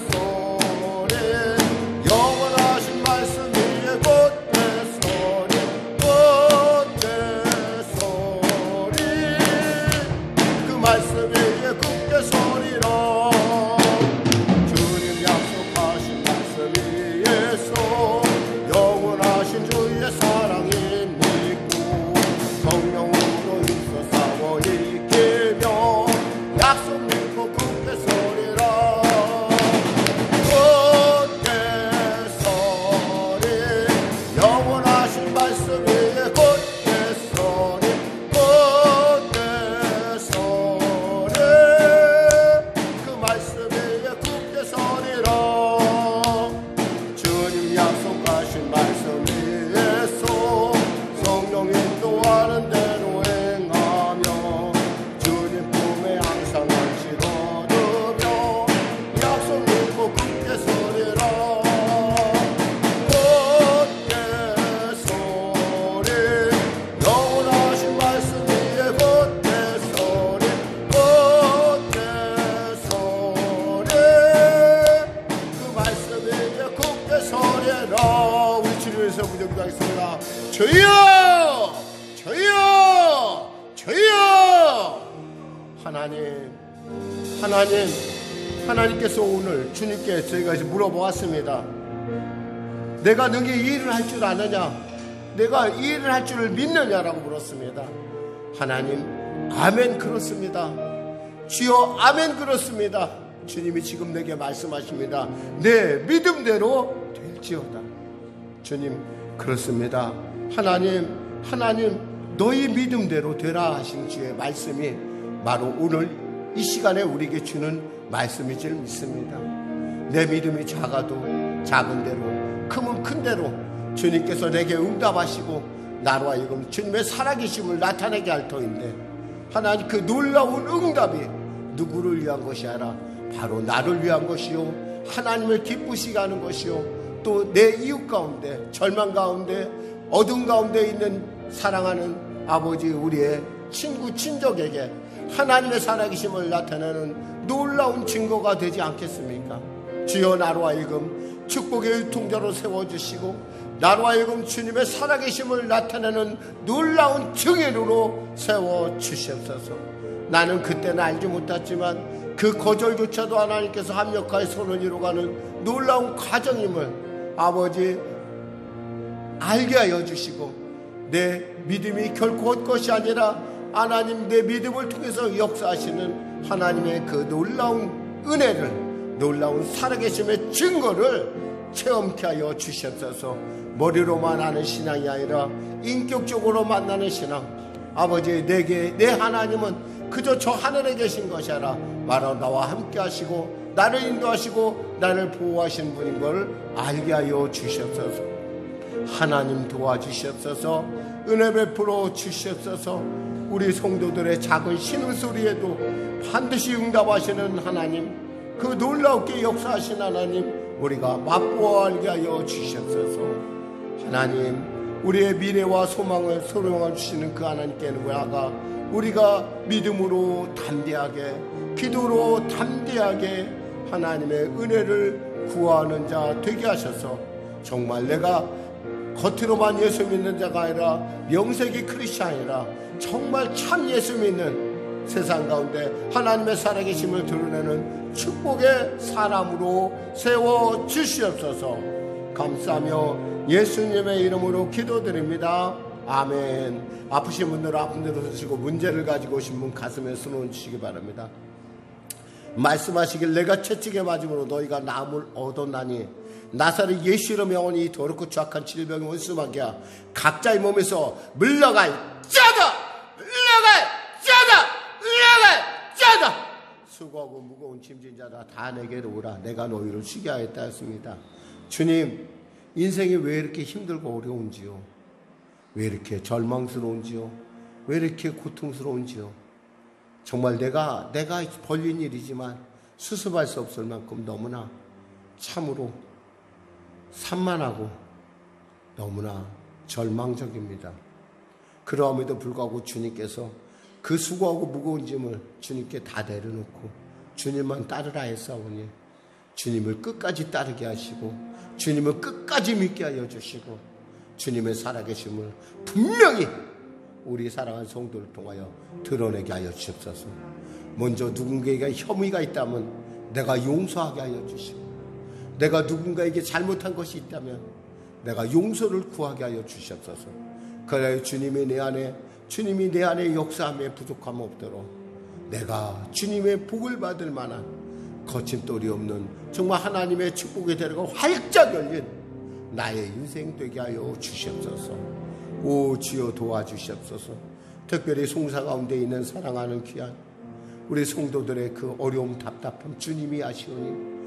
서리 영원하신 말씀 위에 굳게 서리. 굳게 서리 그 말씀 위에 굳게 서리라. 주님 약속하신 말씀 위에서 영원하신 주의 사랑이 믿고 성령으로 있어 싸워 이기며 약속 믿고 굳게 서리라. 굳게 서리 영원하신 말씀 위에 굳게 서리. 굳게 서리 그 말씀 위에 굳게 서리라. 주님 약속하신 말씀 위에서 성령 인도하는 대로 행하며 주님 품에 항상 안식 얻으며 약속 믿고 굳게 서리라. 굳게 서리 영원하신 말씀 위에 굳게 서리. 굳게 서리 그 말씀 위에 굳게 서리라. 우리 주님에서 부정기도하겠습니다. 주여! 주여! 주여! 하나님께서 오늘 주님께 저희가 물어보았습니다. 내가 너에게 이 일을 할 줄 아느냐? 내가 이 일을 할 줄을 믿느냐라고 물었습니다. 하나님, 아멘 그렇습니다. 주여, 아멘 그렇습니다. 주님이 지금 내게 말씀하십니다. 내 믿음대로 될지어다. 주님, 그렇습니다. 하나님 너희 믿음대로 되라 하신 주의 말씀이 바로 오늘 이 시간에 우리에게 주는 말씀인 줄 믿습니다. 내 믿음이 작아도 작은 대로, 크면 큰 대로 주님께서 내게 응답하시고 나로 하여금 주님의 살아계심을 나타내게 할 터인데, 하나님 그 놀라운 응답이 누구를 위한 것이 아니라 바로 나를 위한 것이요, 하나님을 기쁘시게 하는 것이요, 또 내 이웃 가운데, 절망 가운데, 어둠 가운데 있는 사랑하는 아버지, 우리의 친구, 친족에게 하나님의 살아계심을 나타내는 놀라운 증거가 되지 않겠습니까? 주여, 나로 하여금 축복의 유통자로 세워주시고 나로 하여금 주님의 살아계심을 나타내는 놀라운 증인으로 세워주시옵소서. 나는 그때는 알지 못했지만 그 거절조차도 하나님께서 합력하여 손을 이루어가는 놀라운 과정임을 아버지 알게 하여 주시고, 내 믿음이 결코 헛것이 아니라 하나님 내 믿음을 통해서 역사하시는 하나님의 그 놀라운 은혜를, 놀라운 살아계심의 증거를 체험케 하여 주셨어서 머리로만 하는 신앙이 아니라 인격적으로 만나는 신앙. 아버지, 내게 내 하나님은 그저 저 하늘에 계신 것이 아니라 바로 나와 함께 하시고 나를 인도하시고 나를 보호하시는 분인 걸 알게 하여 주셨소서. 하나님 도와주셨소서. 은혜 베풀어 주셨소서. 우리 성도들의 작은 신음소리에도 반드시 응답하시는 하나님, 그 놀랍게 역사하신 하나님, 우리가 맛보아 알게 하여 주셨소서. 하나님, 우리의 미래와 소망을 소명해 주시는 그 하나님께 나아가 우리가 믿음으로 담대하게, 기도로 담대하게 하나님의 은혜를 구하는 자 되게 하셔서 정말 내가 겉으로만 예수 믿는 자가 아니라 명색이 크리스찬이라 정말 참 예수 믿는 세상 가운데 하나님의 살아계심을 드러내는 축복의 사람으로 세워주시옵소서. 감사하며 예수님의 이름으로 기도드립니다. 아멘. 아프신 분들은 아픈 대로 서시고, 문제를 가지고 오신 분 가슴에 손을 주시기 바랍니다. 말씀하시길 내가 채찍에 맞음으로 너희가 나음을 얻었나니 나사렛 예수 이름 영원히 이 더럽고 추악한 질병이 원수마게 각자의 몸에서 물러갈 자다, 물러갈 자다, 물러갈 자다. 수고하고 무거운 짐진 자다 다 내게로 오라. 내가 너희를 쉬게 하였다 했습니다. 주님, 인생이 왜 이렇게 힘들고 어려운지요? 왜 이렇게 절망스러운지요? 왜 이렇게 고통스러운지요? 정말 내가 벌린 일이지만 수습할 수 없을 만큼 너무나 참으로 산만하고 너무나 절망적입니다. 그러함에도 불구하고 주님께서 그 수고하고 무거운 짐을 주님께 다 내려놓고 주님만 따르라 했사오니 주님을 끝까지 따르게 하시고 주님을 끝까지 믿게 하여 주시고 주님의 살아계심을 분명히 우리 사랑하는 성도를 통하여 드러내게 하여 주옵소서. 먼저 누군가에게 혐의가 있다면 내가 용서하게 하여 주시고, 내가 누군가에게 잘못한 것이 있다면 내가 용서를 구하게 하여 주시옵소서. 그래야 주님이 내 안에 역사함에 부족함 없도록 내가 주님의 복을 받을 만한 거친 돌이 없는 정말 하나님의 축복의 대로가 활짝 열린 나의 인생 되게 하여 주시옵소서. 오 주여 도와주시옵소서. 특별히 송사 가운데 있는 사랑하는 귀한 우리 성도들의 그 어려움 답답함 주님이 아시오니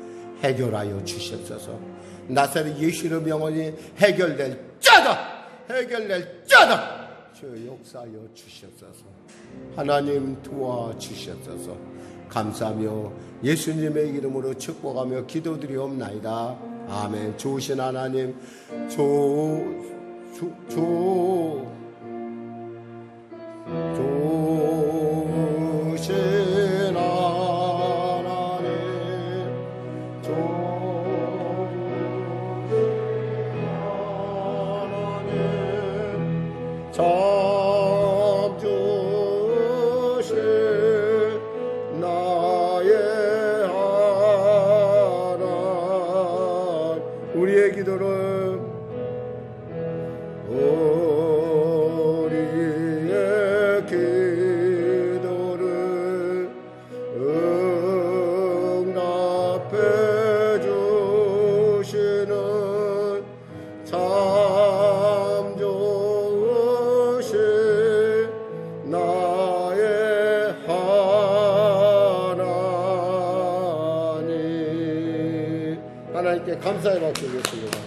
해결하여 주시옵소서. 나사렛 예수 이름 영원히 해결될 자다, 해결될 자다 주여 역사하여 주시옵소서. 하나님 도와주시옵소서. 감사하며 예수님의 이름으로 축복하며 기도드리옵나이다. 아멘. 좋으신 하나님, 좋으신 우리의 기도를 응답해 주시는 참 좋으신 나의 하나님께 감사의 박수 드리겠습니다.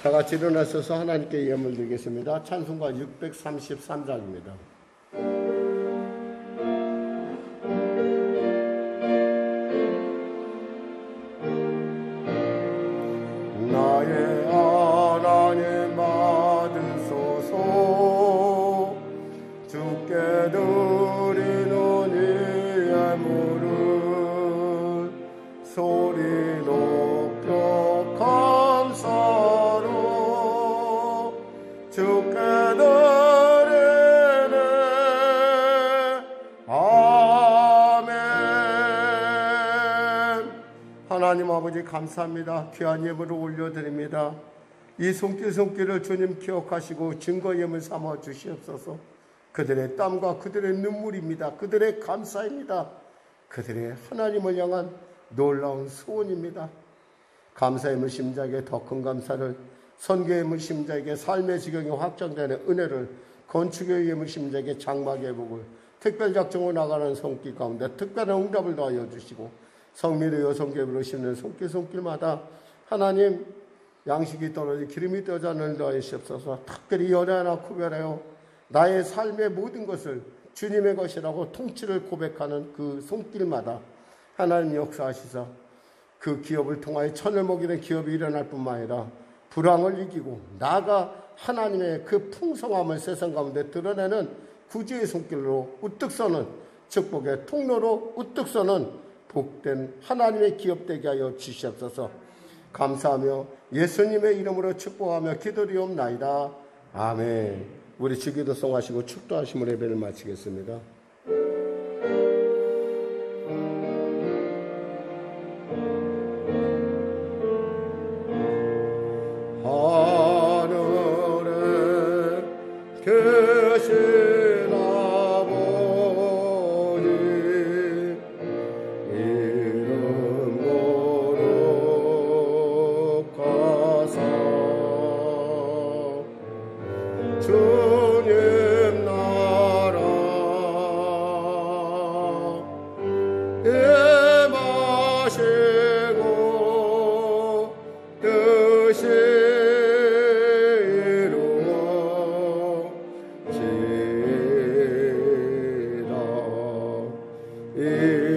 다 같이 일어나셔서 하나님께 예물 드리겠습니다. 찬송가 633장입니다. 나의 하나님 받으소서. 주께 드리는 이 예물은 소리 높여 감사로 주께 드리는 감사합니다. 귀한 예물을 올려드립니다. 이 손길을 주님 기억하시고 증거 예물 삼아 주시옵소서. 그들의 땀과 그들의 눈물입니다. 그들의 감사입니다. 그들의 하나님을 향한 놀라운 소원입니다. 감사의 무심자에게 더 큰 감사를, 선교의 무심자에게 삶의 지경이 확장되는 은혜를, 건축의 무심자에게 장막의 복을, 특별작정으로 나가는 손길 가운데 특별한 응답을 더하여 주시고, 성민의 여성계부로 심는 손길마다 하나님 양식이 떨어지 기름이 떠지 않는 더하여 주시옵소서. 특별히 연애 하나 구별하여 나의 삶의 모든 것을 주님의 것이라고 통치를 고백하는 그 손길마다 하나님 역사하시사 그 기업을 통하여 천을 먹이는 기업이 일어날 뿐만 아니라 불황을 이기고 나아가 하나님의 그 풍성함을 세상 가운데 드러내는 구주의 손길로 우뚝 서는 축복의 통로로 우뚝 서는 복된 하나님의 기업 되게 하여 주시옵소서. 감사하며 예수님의 이름으로 축복하며 기도리옵나이다. 아멘. 우리 주기도송 하시고 축도하시면 예배를 마치겠습니다. 하늘에 계신 아버지 이름 거룩하사 주님 나라 임하시고 뜻이 이루어지라.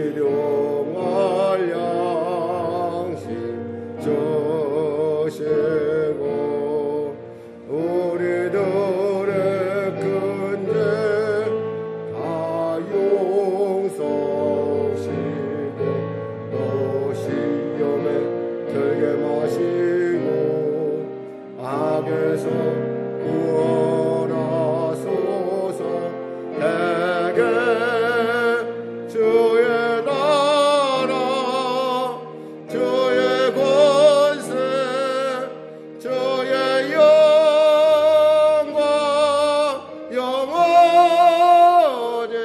일용할 양식 주시고 우리들의 근죄 다 용서하시고 또 시험에 들게 마시고 악에서 구원하소서. 대개 주의 나라 주의 권세 주의 영광 영원히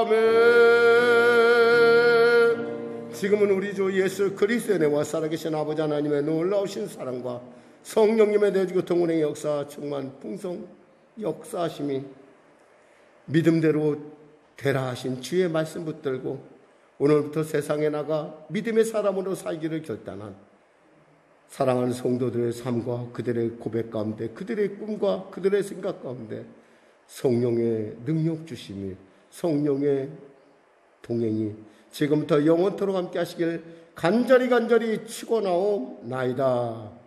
아멘. 지금은 우리 주 예수 그리스도의 은혜와 살아계신 아버지 하나님의 놀라우신 사랑과 성령님의 내주고 동운의 역사 충만 풍성 역사하심이 믿음대로 되라 하신 주의 말씀 붙들고 오늘부터 세상에 나가 믿음의 사람으로 살기를 결단한 사랑하는 성도들의 삶과 그들의 고백 가운데 그들의 꿈과 그들의 생각 가운데 성령의 능력 주심이 성령의 동행이 지금부터 영원토록 함께 하시길 간절히 축원하옵나이다.